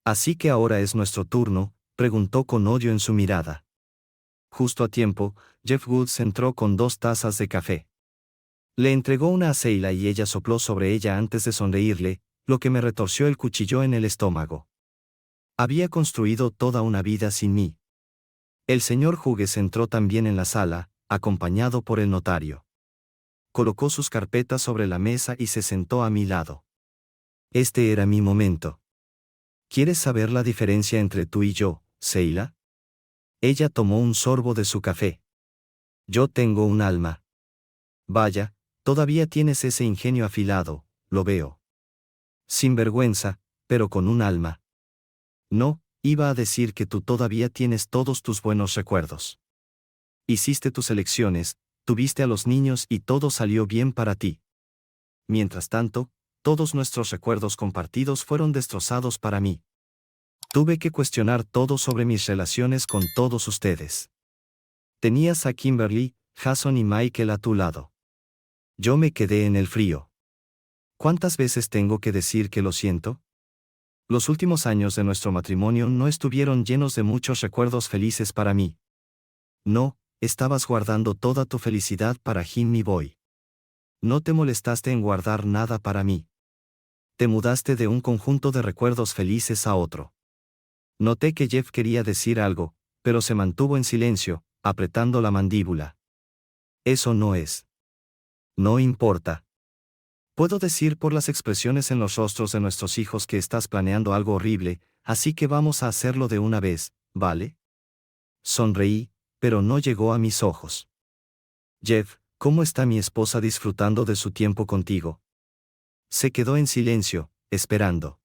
¿Así que ahora es nuestro turno?, preguntó con odio en su mirada. Justo a tiempo, Jeff Woods entró con 2 tazas de café. Le entregó una a Seila y ella sopló sobre ella antes de sonreírle, lo que me retorció el cuchillo en el estómago. Había construido toda una vida sin mí. El señor Hughes entró también en la sala, acompañado por el notario. Colocó sus carpetas sobre la mesa y se sentó a mi lado. Este era mi momento. ¿Quieres saber la diferencia entre tú y yo, Seila? Ella tomó un sorbo de su café. Yo tengo un alma. Vaya, todavía tienes ese ingenio afilado, lo veo. Sin vergüenza, pero con un alma. No, iba a decir que tú todavía tienes todos tus buenos recuerdos. Hiciste tus elecciones, tuviste a los niños y todo salió bien para ti. Mientras tanto, todos nuestros recuerdos compartidos fueron destrozados para mí. Tuve que cuestionar todo sobre mis relaciones con todos ustedes. Tenías a Kimberly, Jason y Michael a tu lado. Yo me quedé en el frío. ¿Cuántas veces tengo que decir que lo siento? Los últimos años de nuestro matrimonio no estuvieron llenos de muchos recuerdos felices para mí. No, estabas guardando toda tu felicidad para Jimmy Boy. No te molestaste en guardar nada para mí. Te mudaste de un conjunto de recuerdos felices a otro. Noté que Jeff quería decir algo, pero se mantuvo en silencio, apretando la mandíbula. Eso no es. No importa. Puedo decir por las expresiones en los rostros de nuestros hijos que estás planeando algo horrible, así que vamos a hacerlo de una vez, ¿vale? Sonreí, pero no llegó a mis ojos. Jeff, ¿cómo está mi esposa disfrutando de su tiempo contigo? Se quedó en silencio, esperando.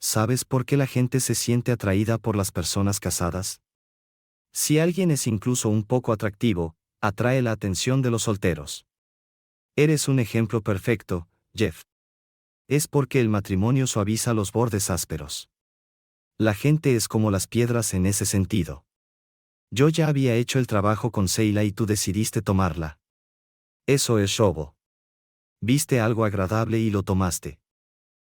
¿Sabes por qué la gente se siente atraída por las personas casadas? Si alguien es incluso un poco atractivo, atrae la atención de los solteros. Eres un ejemplo perfecto, Jeff. Es porque el matrimonio suaviza los bordes ásperos. La gente es como las piedras en ese sentido. Yo ya había hecho el trabajo con Seila y tú decidiste tomarla. Eso es robo. Viste algo agradable y lo tomaste.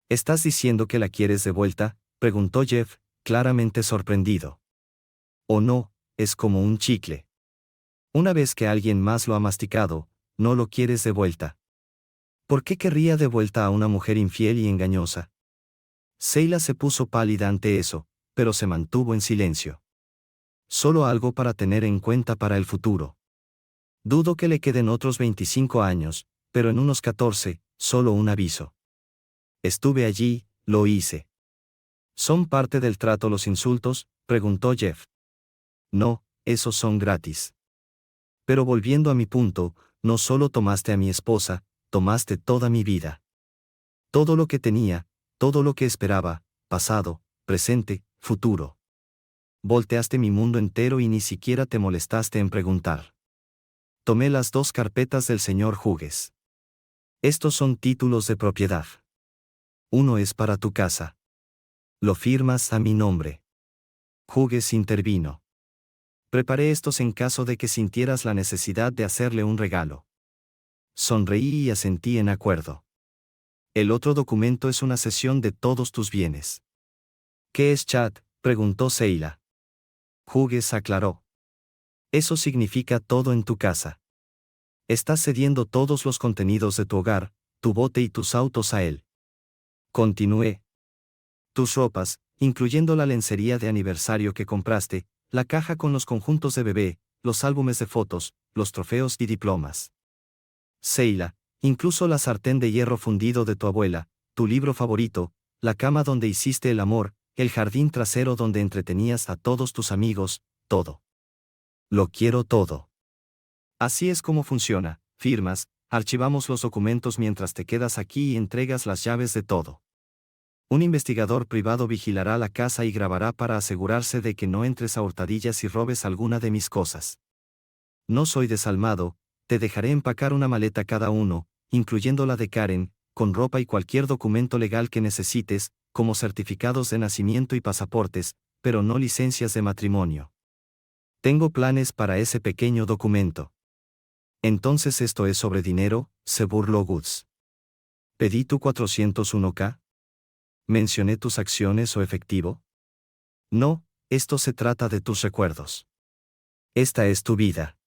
¿Estás diciendo que la quieres de vuelta?, preguntó Jeff, claramente sorprendido. O no, es como un chicle. Una vez que alguien más lo ha masticado, no lo quieres de vuelta. ¿Por qué querría de vuelta a una mujer infiel y engañosa? Seila se puso pálida ante eso, pero se mantuvo en silencio. Solo algo para tener en cuenta para el futuro. Dudo que le queden otros 25 años, pero en unos 14, solo un aviso. Estuve allí, lo hice. ¿Son parte del trato los insultos?, preguntó Jeff. No, esos son gratis. Pero volviendo a mi punto, no solo tomaste a mi esposa, tomaste toda mi vida. Todo lo que tenía, todo lo que esperaba, pasado, presente, futuro. Volteaste mi mundo entero y ni siquiera te molestaste en preguntar. Tomé las 2 carpetas del señor Hughes. Estos son títulos de propiedad. Uno es para tu casa. Lo firmas a mi nombre. Hughes intervino. Preparé estos en caso de que sintieras la necesidad de hacerle un regalo. Sonreí y asentí en acuerdo. El otro documento es una cesión de todos tus bienes. ¿Qué es Chad?, preguntó Seila. Hughes aclaró. Eso significa todo en tu casa. Estás cediendo todos los contenidos de tu hogar, tu bote y tus autos a él. Continué. Tus ropas, incluyendo la lencería de aniversario que compraste, la caja con los conjuntos de bebé, los álbumes de fotos, los trofeos y diplomas. Seila, incluso la sartén de hierro fundido de tu abuela, tu libro favorito, la cama donde hiciste el amor, el jardín trasero donde entretenías a todos tus amigos, todo. Lo quiero todo. Así es como funciona, firmas, archivamos los documentos mientras te quedas aquí y entregas las llaves de todo. Un investigador privado vigilará la casa y grabará para asegurarse de que no entres a hurtadillas y robes alguna de mis cosas. No soy desalmado, te dejaré empacar una maleta cada uno, incluyendo la de Karen, con ropa y cualquier documento legal que necesites, como certificados de nacimiento y pasaportes, pero no licencias de matrimonio. Tengo planes para ese pequeño documento. Entonces esto es sobre dinero, se burló Woods. ¿Pedí tu 401k? ¿Mencioné tus acciones o efectivo? No, esto se trata de tus recuerdos. Esta es tu vida.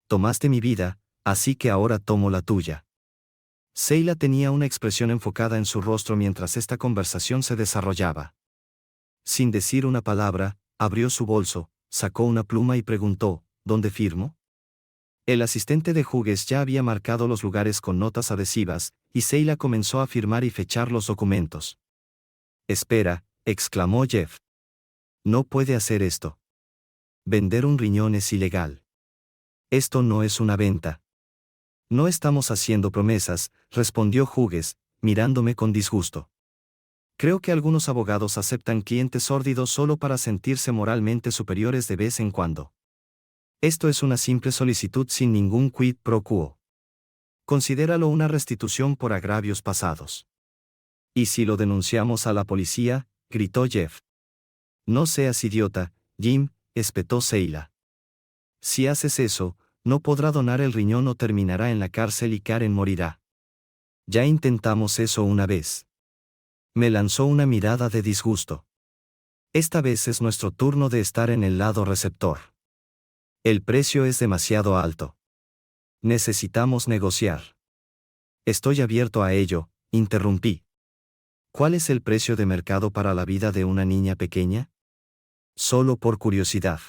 Tomaste mi vida, así que ahora tomo la tuya. Seila tenía una expresión enfocada en su rostro mientras esta conversación se desarrollaba. Sin decir una palabra, abrió su bolso, sacó una pluma y preguntó, ¿dónde firmo? El asistente de Hughes ya había marcado los lugares con notas adhesivas, y Seila comenzó a firmar y fechar los documentos. Espera, exclamó Jeff. No puede hacer esto. Vender un riñón es ilegal. Esto no es una venta. No estamos haciendo promesas, respondió Hughes, mirándome con disgusto. Creo que algunos abogados aceptan clientes sórdidos solo para sentirse moralmente superiores de vez en cuando. Esto es una simple solicitud sin ningún quid pro quo. Considéralo una restitución por agravios pasados. ¿Y si lo denunciamos a la policía?, gritó Jeff. No seas idiota, Jim, espetó Seila. Si haces eso, no podrá donar el riñón o terminará en la cárcel y Karen morirá. Ya intentamos eso una vez. Me lanzó una mirada de disgusto. Esta vez es nuestro turno de estar en el lado receptor. El precio es demasiado alto. Necesitamos negociar. Estoy abierto a ello, interrumpí. ¿Cuál es el precio de mercado para la vida de una niña pequeña? Solo por curiosidad.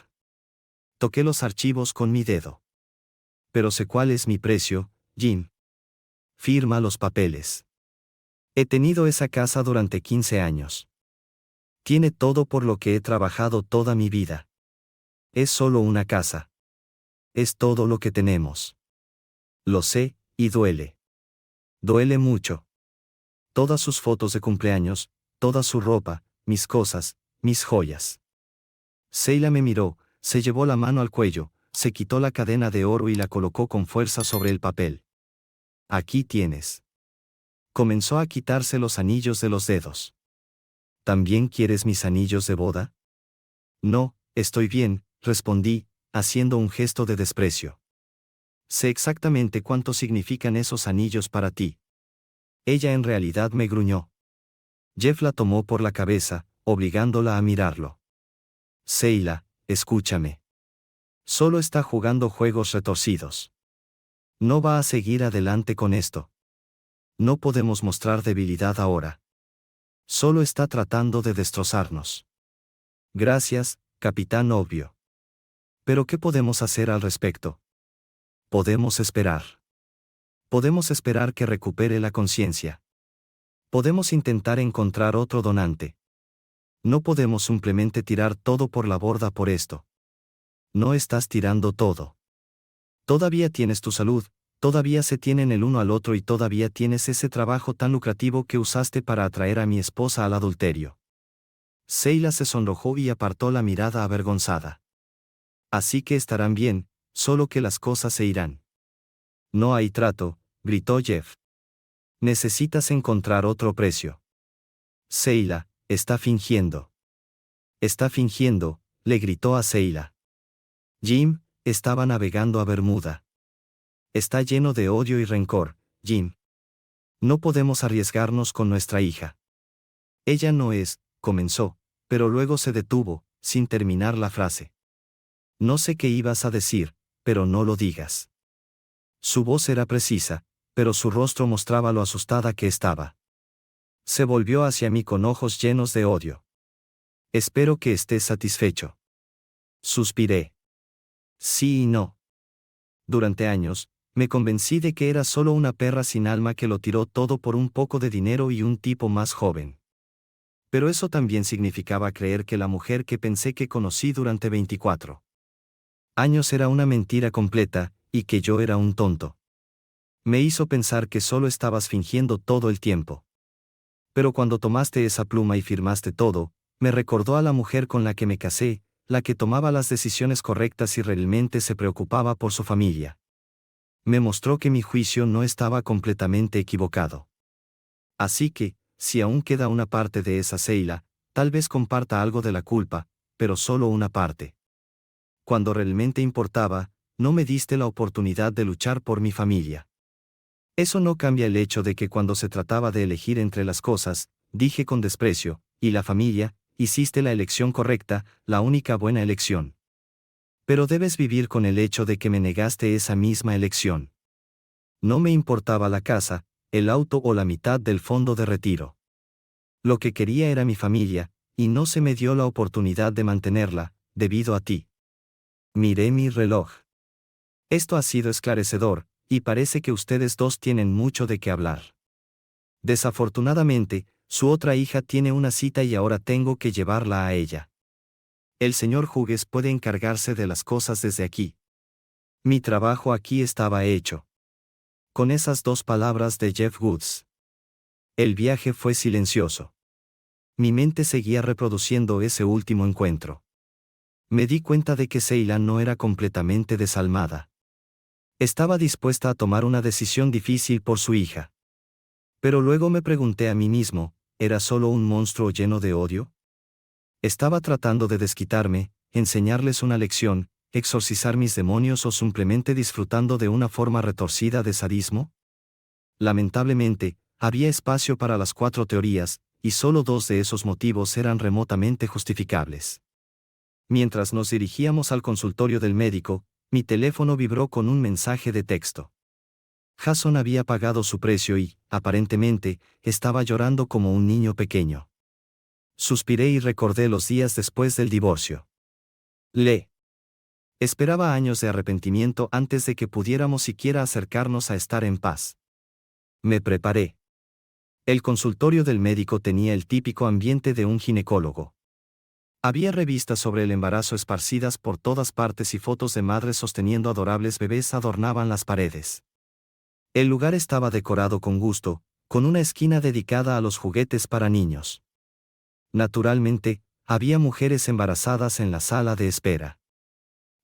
Toqué los archivos con mi dedo. Pero sé cuál es mi precio, Jim. Firma los papeles. He tenido esa casa durante 15 años. Tiene todo por lo que he trabajado toda mi vida. Es solo una casa. Es todo lo que tenemos. Lo sé, y duele. Duele mucho. Todas sus fotos de cumpleaños, toda su ropa, mis cosas, mis joyas. Seila me miró, se llevó la mano al cuello, se quitó la cadena de oro y la colocó con fuerza sobre el papel. Aquí tienes. Comenzó a quitarse los anillos de los dedos. ¿También quieres mis anillos de boda? No, estoy bien, respondí, haciendo un gesto de desprecio. Sé exactamente cuánto significan esos anillos para ti. Ella en realidad me gruñó. Jeff la tomó por la cabeza, obligándola a mirarlo. Seila, escúchame. Solo está jugando juegos retorcidos. No va a seguir adelante con esto. No podemos mostrar debilidad ahora. Solo está tratando de destrozarnos. Gracias, capitán obvio. Pero ¿qué podemos hacer al respecto? Podemos esperar. Podemos esperar que recupere la conciencia. Podemos intentar encontrar otro donante. No podemos simplemente tirar todo por la borda por esto. No estás tirando todo. Todavía tienes tu salud, todavía se tienen el uno al otro y todavía tienes ese trabajo tan lucrativo que usaste para atraer a mi esposa al adulterio. Seila se sonrojó y apartó la mirada avergonzada. Así que estarán bien, solo que las cosas se irán. No hay trato, gritó Jeff. Necesitas encontrar otro precio. Seila, está fingiendo. Está fingiendo, le gritó a Seila. Jim, estaba navegando a Bermuda. Está lleno de odio y rencor, Jim. No podemos arriesgarnos con nuestra hija. Ella no es, comenzó, pero luego se detuvo, sin terminar la frase. No sé qué ibas a decir, pero no lo digas. Su voz era precisa, pero su rostro mostraba lo asustada que estaba. Se volvió hacia mí con ojos llenos de odio. Espero que estés satisfecho. Suspiré. Sí y no. Durante años, me convencí de que era solo una perra sin alma que lo tiró todo por un poco de dinero y un tipo más joven. Pero eso también significaba creer que la mujer que pensé que conocí durante 24 años era una mentira completa, y que yo era un tonto. Me hizo pensar que solo estabas fingiendo todo el tiempo. Pero cuando tomaste esa pluma y firmaste todo, me recordó a la mujer con la que me casé, la que tomaba las decisiones correctas y realmente se preocupaba por su familia. Me mostró que mi juicio no estaba completamente equivocado. Así que, si aún queda una parte de esa Seila, tal vez comparta algo de la culpa, pero solo una parte. Cuando realmente importaba, no me diste la oportunidad de luchar por mi familia. Eso no cambia el hecho de que cuando se trataba de elegir entre las cosas, dije con desprecio, y la familia, hiciste la elección correcta, la única buena elección. Pero debes vivir con el hecho de que me negaste esa misma elección. No me importaba la casa, el auto o la mitad del fondo de retiro. Lo que quería era mi familia, y no se me dio la oportunidad de mantenerla, debido a ti. Miré mi reloj. Esto ha sido esclarecedor, y parece que ustedes dos tienen mucho de qué hablar. Desafortunadamente, su otra hija tiene una cita y ahora tengo que llevarla a ella. El señor Hughes puede encargarse de las cosas desde aquí. Mi trabajo aquí estaba hecho. Con esas dos palabras de Jeff Woods. El viaje fue silencioso. Mi mente seguía reproduciendo ese último encuentro. Me di cuenta de que Seila no era completamente desalmada. Estaba dispuesta a tomar una decisión difícil por su hija. Pero luego me pregunté a mí mismo, ¿era solo un monstruo lleno de odio? ¿Estaba tratando de desquitarme, enseñarles una lección, exorcizar mis demonios o simplemente disfrutando de una forma retorcida de sadismo? Lamentablemente, había espacio para las 4 teorías, y solo 2 de esos motivos eran remotamente justificables. Mientras nos dirigíamos al consultorio del médico, mi teléfono vibró con un mensaje de texto. Jason había pagado su precio y, aparentemente, estaba llorando como un niño pequeño. Suspiré y recordé los días después del divorcio. Esperaba años de arrepentimiento antes de que pudiéramos siquiera acercarnos a estar en paz. Me preparé. El consultorio del médico tenía el típico ambiente de un ginecólogo. Había revistas sobre el embarazo esparcidas por todas partes y fotos de madres sosteniendo adorables bebés adornaban las paredes. El lugar estaba decorado con gusto, con una esquina dedicada a los juguetes para niños. Naturalmente, había mujeres embarazadas en la sala de espera.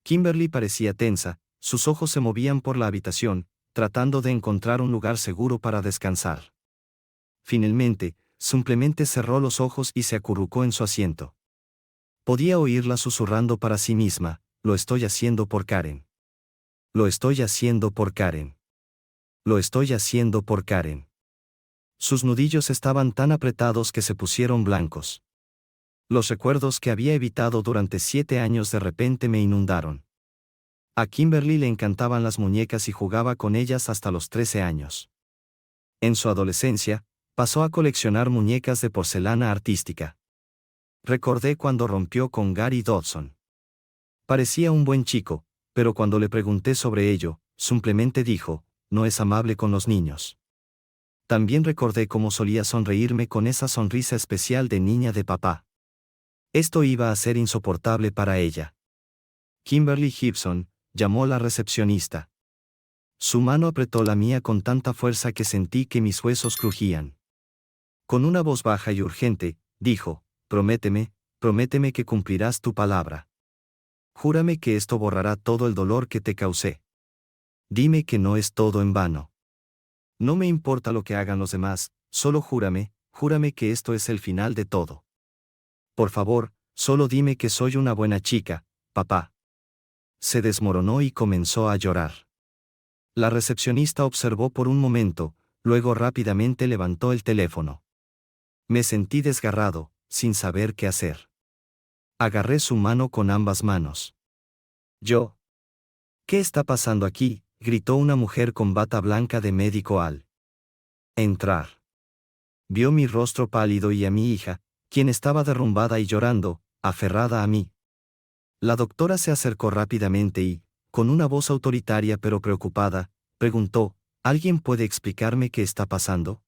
Kimberly parecía tensa, sus ojos se movían por la habitación, tratando de encontrar un lugar seguro para descansar. Finalmente, simplemente cerró los ojos y se acurrucó en su asiento. Podía oírla susurrando para sí misma, lo estoy haciendo por Karen. Lo estoy haciendo por Karen. Lo estoy haciendo por Karen. Sus nudillos estaban tan apretados que se pusieron blancos. Los recuerdos que había evitado durante 7 años de repente me inundaron. A Kimberly le encantaban las muñecas y jugaba con ellas hasta los 13 años. En su adolescencia, pasó a coleccionar muñecas de porcelana artística. Recordé cuando rompió con Gary Dodson. Parecía un buen chico, pero cuando le pregunté sobre ello, simplemente dijo, no es amable con los niños. También recordé cómo solía sonreírme con esa sonrisa especial de niña de papá. Esto iba a ser insoportable para ella. Kimberly Gibson, llamó la recepcionista. Su mano apretó la mía con tanta fuerza que sentí que mis huesos crujían. Con una voz baja y urgente, dijo, prométeme que cumplirás tu palabra. Júrame que esto borrará todo el dolor que te causé. Dime que no es todo en vano. No me importa lo que hagan los demás, solo júrame que esto es el final de todo. Por favor, solo dime que soy una buena chica, papá. Se desmoronó y comenzó a llorar. La recepcionista observó por un momento, luego rápidamente levantó el teléfono. Me sentí desgarrado, sin saber qué hacer. Agarré su mano con ambas manos. ¿Qué está pasando aquí?, gritó una mujer con bata blanca de médico al entrar. Vio mi rostro pálido y a mi hija, quien estaba derrumbada y llorando, aferrada a mí. La doctora se acercó rápidamente y, con una voz autoritaria pero preocupada, preguntó, ¿alguien puede explicarme qué está pasando?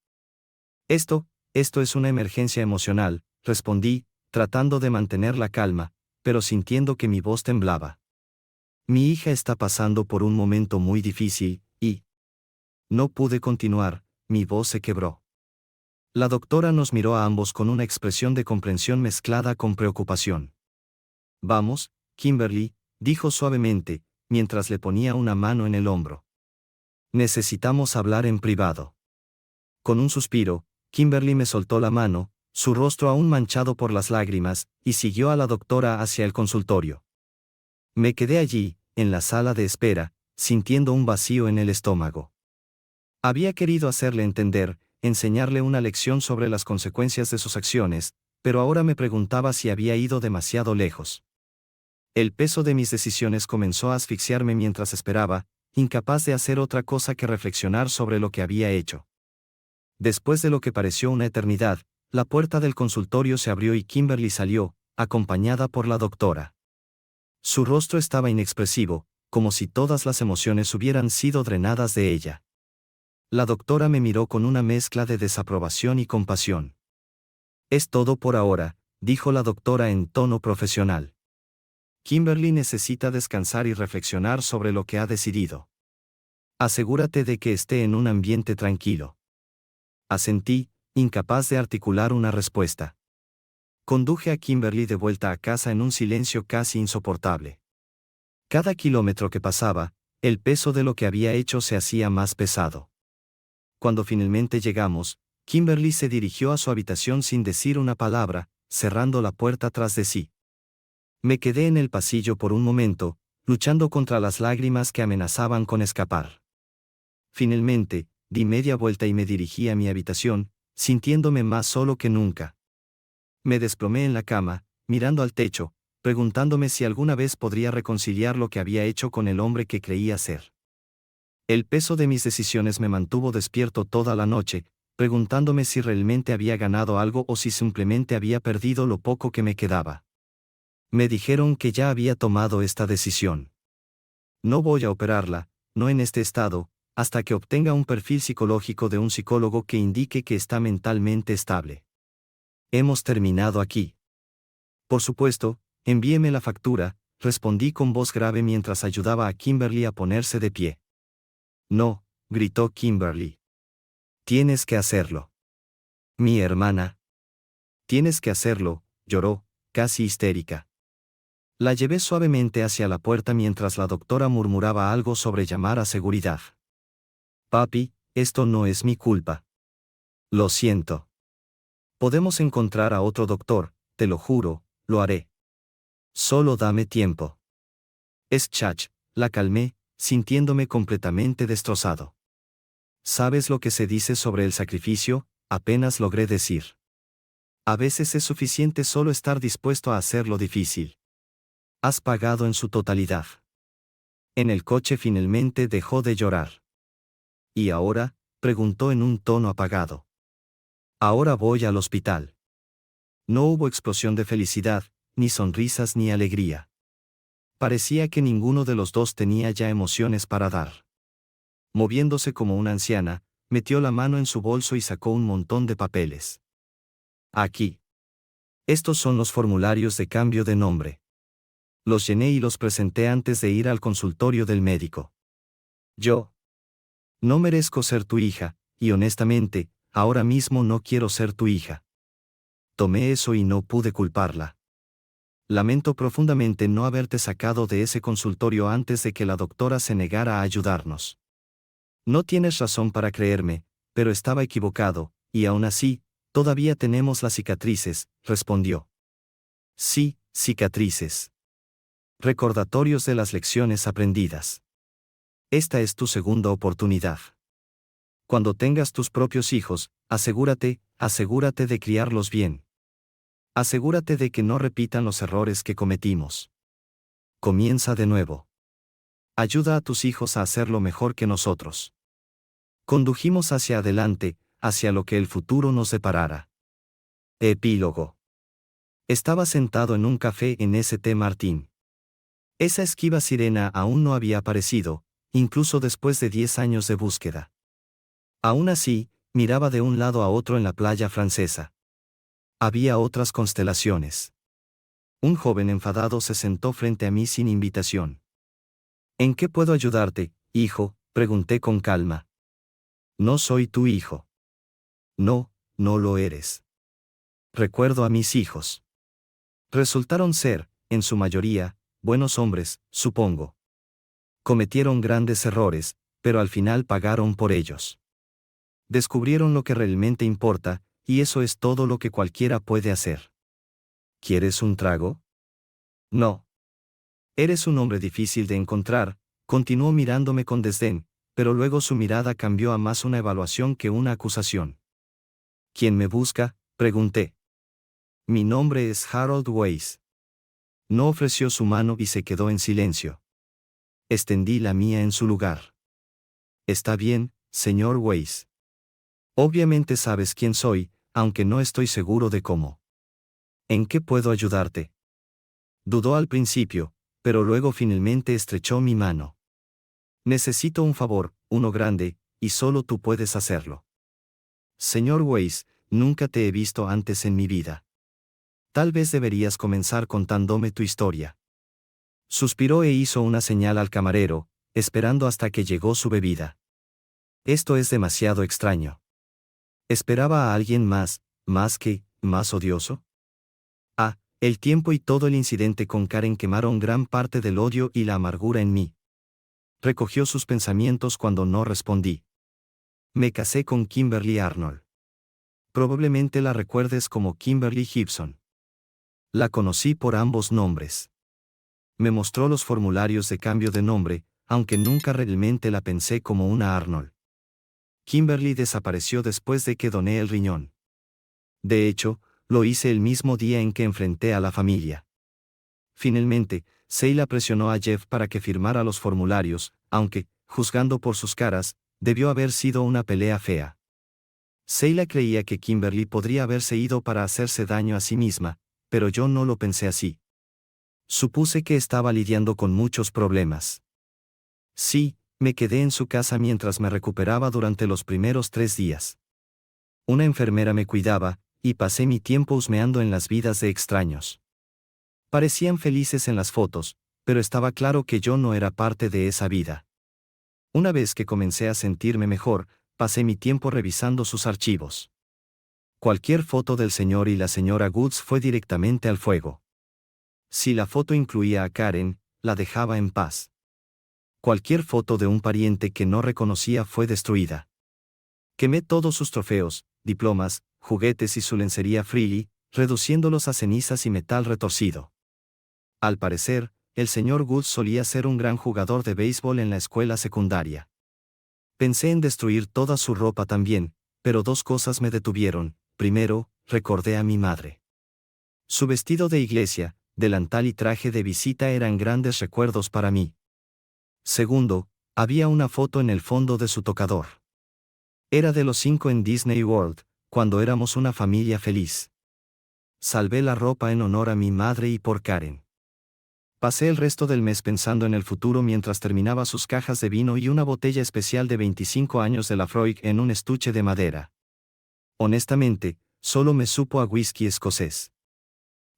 Esto es una emergencia emocional, respondí, tratando de mantener la calma, pero sintiendo que mi voz temblaba. Mi hija está pasando por un momento muy difícil, y... No pude continuar, mi voz se quebró. La doctora nos miró a ambos con una expresión de comprensión mezclada con preocupación. Vamos, Kimberly, dijo suavemente, mientras le ponía una mano en el hombro. Necesitamos hablar en privado. Con un suspiro, Kimberly me soltó la mano, su rostro aún manchado por las lágrimas, y siguió a la doctora hacia el consultorio. Me quedé allí, en la sala de espera, sintiendo un vacío en el estómago. Había querido hacerle entender, enseñarle una lección sobre las consecuencias de sus acciones, pero ahora me preguntaba si había ido demasiado lejos. El peso de mis decisiones comenzó a asfixiarme mientras esperaba, incapaz de hacer otra cosa que reflexionar sobre lo que había hecho. Después de lo que pareció una eternidad, la puerta del consultorio se abrió y Kimberly salió, acompañada por la doctora. Su rostro estaba inexpresivo, como si todas las emociones hubieran sido drenadas de ella. La doctora me miró con una mezcla de desaprobación y compasión. Es todo por ahora, dijo la doctora en tono profesional. Kimberly necesita descansar y reflexionar sobre lo que ha decidido. Asegúrate de que esté en un ambiente tranquilo. Asentí, incapaz de articular una respuesta. Conduje a Kimberly de vuelta a casa en un silencio casi insoportable. Cada kilómetro que pasaba, el peso de lo que había hecho se hacía más pesado. Cuando finalmente llegamos, Kimberly se dirigió a su habitación sin decir una palabra, cerrando la puerta tras de sí. Me quedé en el pasillo por un momento, luchando contra las lágrimas que amenazaban con escapar. Finalmente, di media vuelta y me dirigí a mi habitación, sintiéndome más solo que nunca. Me desplomé en la cama, mirando al techo, preguntándome si alguna vez podría reconciliar lo que había hecho con el hombre que creía ser. El peso de mis decisiones me mantuvo despierto toda la noche, preguntándome si realmente había ganado algo o si simplemente había perdido lo poco que me quedaba. Me dijeron que ya había tomado esta decisión. No voy a operarla, no en este estado, hasta que obtenga un perfil psicológico de un psicólogo que indique que está mentalmente estable. Hemos terminado aquí. Por supuesto, envíeme la factura, respondí con voz grave mientras ayudaba a Kimberly a ponerse de pie. No, gritó Kimberly. Tienes que hacerlo. Mi hermana. Tienes que hacerlo, lloró, casi histérica. La llevé suavemente hacia la puerta mientras la doctora murmuraba algo sobre llamar a seguridad. Papi, esto no es mi culpa. Lo siento. Podemos encontrar a otro doctor, te lo juro, lo haré. Solo dame tiempo. Es Chach, la calmé, sintiéndome completamente destrozado. ¿Sabes lo que se dice sobre el sacrificio? Apenas logré decir. A veces es suficiente solo estar dispuesto a hacer lo difícil. Has pagado en su totalidad. En el coche finalmente dejó de llorar. ¿Y ahora?, preguntó en un tono apagado. Ahora voy al hospital. No hubo explosión de felicidad, ni sonrisas ni alegría. Parecía que ninguno de los dos tenía ya emociones para dar. Moviéndose como una anciana, metió la mano en su bolso y sacó un montón de papeles. Aquí. Estos son los formularios de cambio de nombre. Los llené y los presenté antes de ir al consultorio del médico. Yo no merezco ser tu hija, y honestamente, ahora mismo no quiero ser tu hija. Tomé eso y no pude culparla. Lamento profundamente no haberte sacado de ese consultorio antes de que la doctora se negara a ayudarnos. No tienes razón para creerme, pero estaba equivocado, y aún así, todavía tenemos las cicatrices, respondió. Sí, cicatrices. Recordatorios de las lecciones aprendidas. Esta es tu segunda oportunidad. Cuando tengas tus propios hijos, asegúrate de criarlos bien. Asegúrate de que no repitan los errores que cometimos. Comienza de nuevo. Ayuda a tus hijos a hacerlo mejor que nosotros. Condujimos hacia adelante, hacia lo que el futuro nos deparara. Epílogo. Estaba sentado en un café en St. Martín. Esa esquiva sirena aún no había aparecido, incluso después de 10 años de búsqueda. Aún así, miraba de un lado a otro en la playa francesa. Había otras constelaciones. Un joven enfadado se sentó frente a mí sin invitación. ¿En qué puedo ayudarte, hijo?, pregunté con calma. No soy tu hijo. No, no lo eres. Recuerdo a mis hijos. Resultaron ser, en su mayoría, buenos hombres, supongo. Cometieron grandes errores, pero al final pagaron por ellos. Descubrieron lo que realmente importa, y eso es todo lo que cualquiera puede hacer. ¿Quieres un trago? No. Eres un hombre difícil de encontrar, continuó mirándome con desdén, pero luego su mirada cambió a más una evaluación que una acusación. ¿Quién me busca?, pregunté. Mi nombre es Harold Weiss. No ofreció su mano y se quedó en silencio. Extendí la mía en su lugar. Está bien, señor Weiss. Obviamente sabes quién soy, aunque no estoy seguro de cómo. ¿En qué puedo ayudarte? Dudó al principio, pero luego finalmente estrechó mi mano. Necesito un favor, uno grande, y solo tú puedes hacerlo. Señor Weiss, nunca te he visto antes en mi vida. Tal vez deberías comenzar contándome tu historia. Suspiró e hizo una señal al camarero, esperando hasta que llegó su bebida. Esto es demasiado extraño. ¿Esperaba a alguien más odioso? El tiempo y todo el incidente con Karen quemaron gran parte del odio y la amargura en mí. Recogió sus pensamientos cuando no respondí. Me casé con Kimberly Arnold. Probablemente la recuerdes como Kimberly Gibson. La conocí por ambos nombres. Me mostró los formularios de cambio de nombre, aunque nunca realmente la pensé como una Arnold. Kimberly desapareció después de que doné el riñón. De hecho, lo hice el mismo día en que enfrenté a la familia. Finalmente, Sheila presionó a Jeff para que firmara los formularios, aunque, juzgando por sus caras, debió haber sido una pelea fea. Sheila creía que Kimberly podría haberse ido para hacerse daño a sí misma, pero yo no lo pensé así. Supuse que estaba lidiando con muchos problemas. Sí, me quedé en su casa mientras me recuperaba durante los primeros 3 días. Una enfermera me cuidaba, y pasé mi tiempo husmeando en las vidas de extraños. Parecían felices en las fotos, pero estaba claro que yo no era parte de esa vida. Una vez que comencé a sentirme mejor, pasé mi tiempo revisando sus archivos. Cualquier foto del señor y la señora Woods fue directamente al fuego. Si la foto incluía a Karen, la dejaba en paz. Cualquier foto de un pariente que no reconocía fue destruida. Quemé todos sus trofeos, diplomas, juguetes y su lencería frilly, reduciéndolos a cenizas y metal retorcido. Al parecer, el señor Woods solía ser un gran jugador de béisbol en la escuela secundaria. Pensé en destruir toda su ropa también, pero 2 cosas me detuvieron. Primero, recordé a mi madre. Su vestido de iglesia, delantal y traje de visita eran grandes recuerdos para mí. Segundo, había una foto en el fondo de su tocador. Era de los 5 en Disney World, cuando éramos una familia feliz. Salvé la ropa en honor a mi madre y por Karen. Pasé el resto del mes pensando en el futuro mientras terminaba sus cajas de vino y una botella especial de 25 años de Lafroig en un estuche de madera. Honestamente, solo me supo a whisky escocés.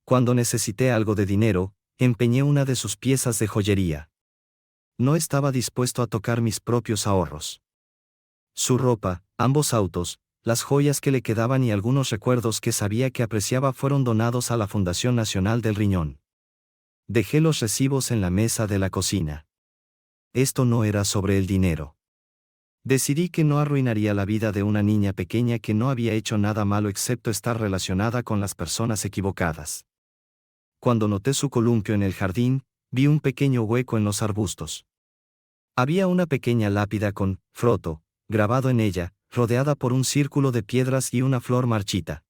Cuando necesité algo de dinero, empeñé una de sus piezas de joyería. No estaba dispuesto a tocar mis propios ahorros. Su ropa, ambos autos, las joyas que le quedaban y algunos recuerdos que sabía que apreciaba fueron donados a la Fundación Nacional del Riñón. Dejé los recibos en la mesa de la cocina. Esto no era sobre el dinero. Decidí que no arruinaría la vida de una niña pequeña que no había hecho nada malo excepto estar relacionada con las personas equivocadas. Cuando noté su columpio en el jardín, vi un pequeño hueco en los arbustos. Había una pequeña lápida con Froto grabado en ella, rodeada por un círculo de piedras y una flor marchita.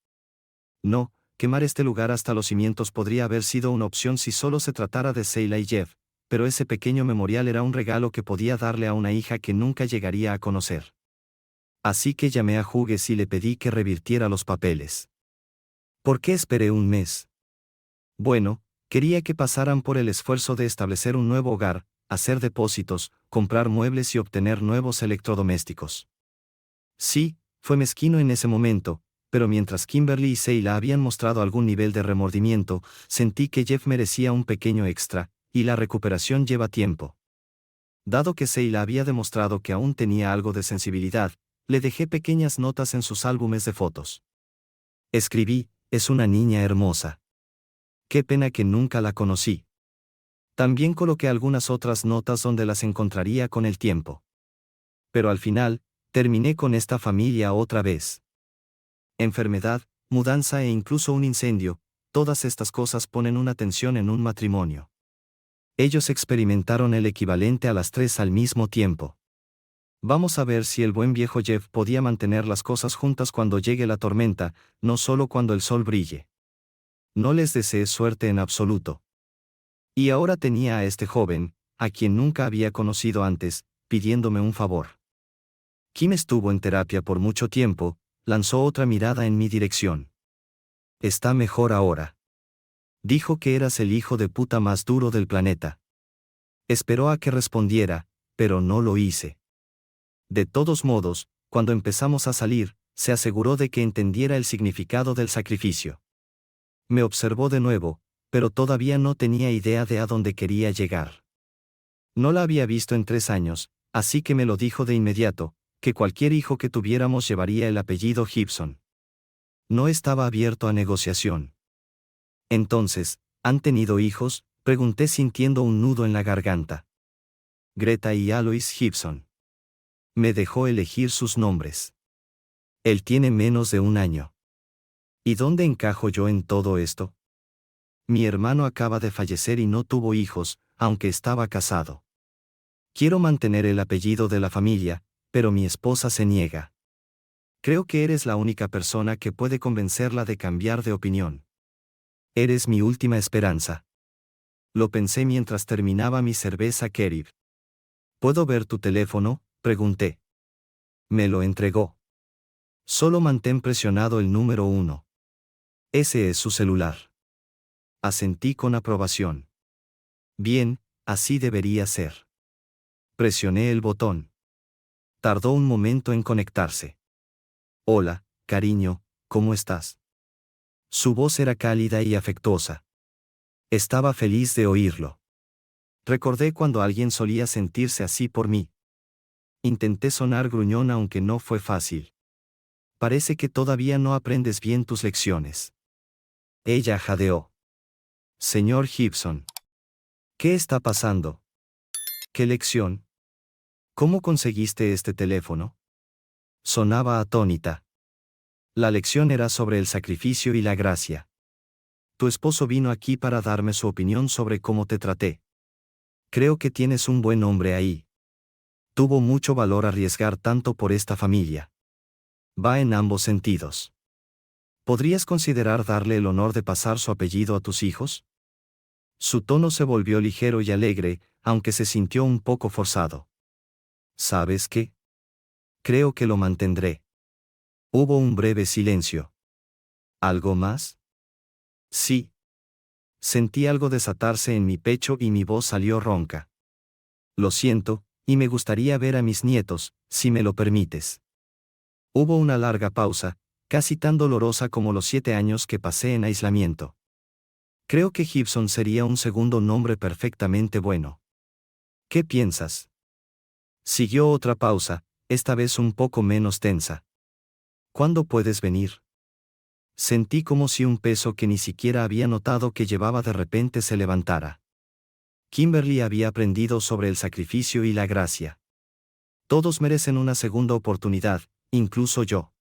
No, quemar este lugar hasta los cimientos podría haber sido una opción si solo se tratara de Seila y Jeff, pero ese pequeño memorial era un regalo que podía darle a una hija que nunca llegaría a conocer. Así que llamé a Hughes y le pedí que revirtiera los papeles. ¿Por qué esperé un mes? Bueno, quería que pasaran por el esfuerzo de establecer un nuevo hogar, hacer depósitos, comprar muebles y obtener nuevos electrodomésticos. Sí, fue mezquino en ese momento, pero mientras Kimberly y Seila habían mostrado algún nivel de remordimiento, sentí que Jeff merecía un pequeño extra, y la recuperación lleva tiempo. Dado que Seila había demostrado que aún tenía algo de sensibilidad, le dejé pequeñas notas en sus álbumes de fotos. Escribí, es una niña hermosa. Qué pena que nunca la conocí. También coloqué algunas otras notas donde las encontraría con el tiempo. Pero al final, terminé con esta familia otra vez. Enfermedad, mudanza e incluso un incendio, todas estas cosas ponen una tensión en un matrimonio. Ellos experimentaron el equivalente a las 3 al mismo tiempo. Vamos a ver si el buen viejo Jeff podía mantener las cosas juntas cuando llegue la tormenta, no solo cuando el sol brille. No les deseé suerte en absoluto. Y ahora tenía a este joven, a quien nunca había conocido antes, pidiéndome un favor. Kim estuvo en terapia por mucho tiempo, lanzó otra mirada en mi dirección. Está mejor ahora. Dijo que eras el hijo de puta más duro del planeta. Esperó a que respondiera, pero no lo hice. De todos modos, cuando empezamos a salir, se aseguró de que entendiera el significado del sacrificio. Me observó de nuevo, pero todavía no tenía idea de a dónde quería llegar. No la había visto en 3 años, así que me lo dijo de inmediato, que cualquier hijo que tuviéramos llevaría el apellido Gibson. No estaba abierto a negociación. Entonces, ¿han tenido hijos?, pregunté sintiendo un nudo en la garganta. Greta y Alois Gibson. Me dejó elegir sus nombres. Él tiene menos de 1 año. ¿Y dónde encajo yo en todo esto? Mi hermano acaba de fallecer y no tuvo hijos, aunque estaba casado. Quiero mantener el apellido de la familia, pero mi esposa se niega. Creo que eres la única persona que puede convencerla de cambiar de opinión. Eres mi última esperanza. Lo pensé mientras terminaba mi cerveza Kerib. ¿Puedo ver tu teléfono?, pregunté. Me lo entregó. Solo mantén presionado el número 1. Ese es su celular. Asentí con aprobación. Bien, así debería ser. Presioné el botón. Tardó un momento en conectarse. Hola, cariño, ¿cómo estás? Su voz era cálida y afectuosa. Estaba feliz de oírlo. Recordé cuando alguien solía sentirse así por mí. Intenté sonar gruñón aunque no fue fácil. Parece que todavía no aprendes bien tus lecciones. Ella jadeó. Señor Gibson. ¿Qué está pasando? ¿Qué lección? ¿Cómo conseguiste este teléfono? Sonaba atónita. La lección era sobre el sacrificio y la gracia. Tu esposo vino aquí para darme su opinión sobre cómo te traté. Creo que tienes un buen hombre ahí. Tuvo mucho valor arriesgar tanto por esta familia. Va en ambos sentidos. ¿Podrías considerar darle el honor de pasar su apellido a tus hijos? Su tono se volvió ligero y alegre, aunque se sintió un poco forzado. ¿Sabes qué? Creo que lo mantendré. Hubo un breve silencio. ¿Algo más? Sí. Sentí algo desatarse en mi pecho y mi voz salió ronca. Lo siento, y me gustaría ver a mis nietos, si me lo permites. Hubo una larga pausa, casi tan dolorosa como los 7 años que pasé en aislamiento. Creo que Gibson sería un segundo nombre perfectamente bueno. ¿Qué piensas? Siguió otra pausa, esta vez un poco menos tensa. ¿Cuándo puedes venir? Sentí como si un peso que ni siquiera había notado que llevaba de repente se levantara. Kimberly había aprendido sobre el sacrificio y la gracia. Todos merecen una segunda oportunidad, incluso yo.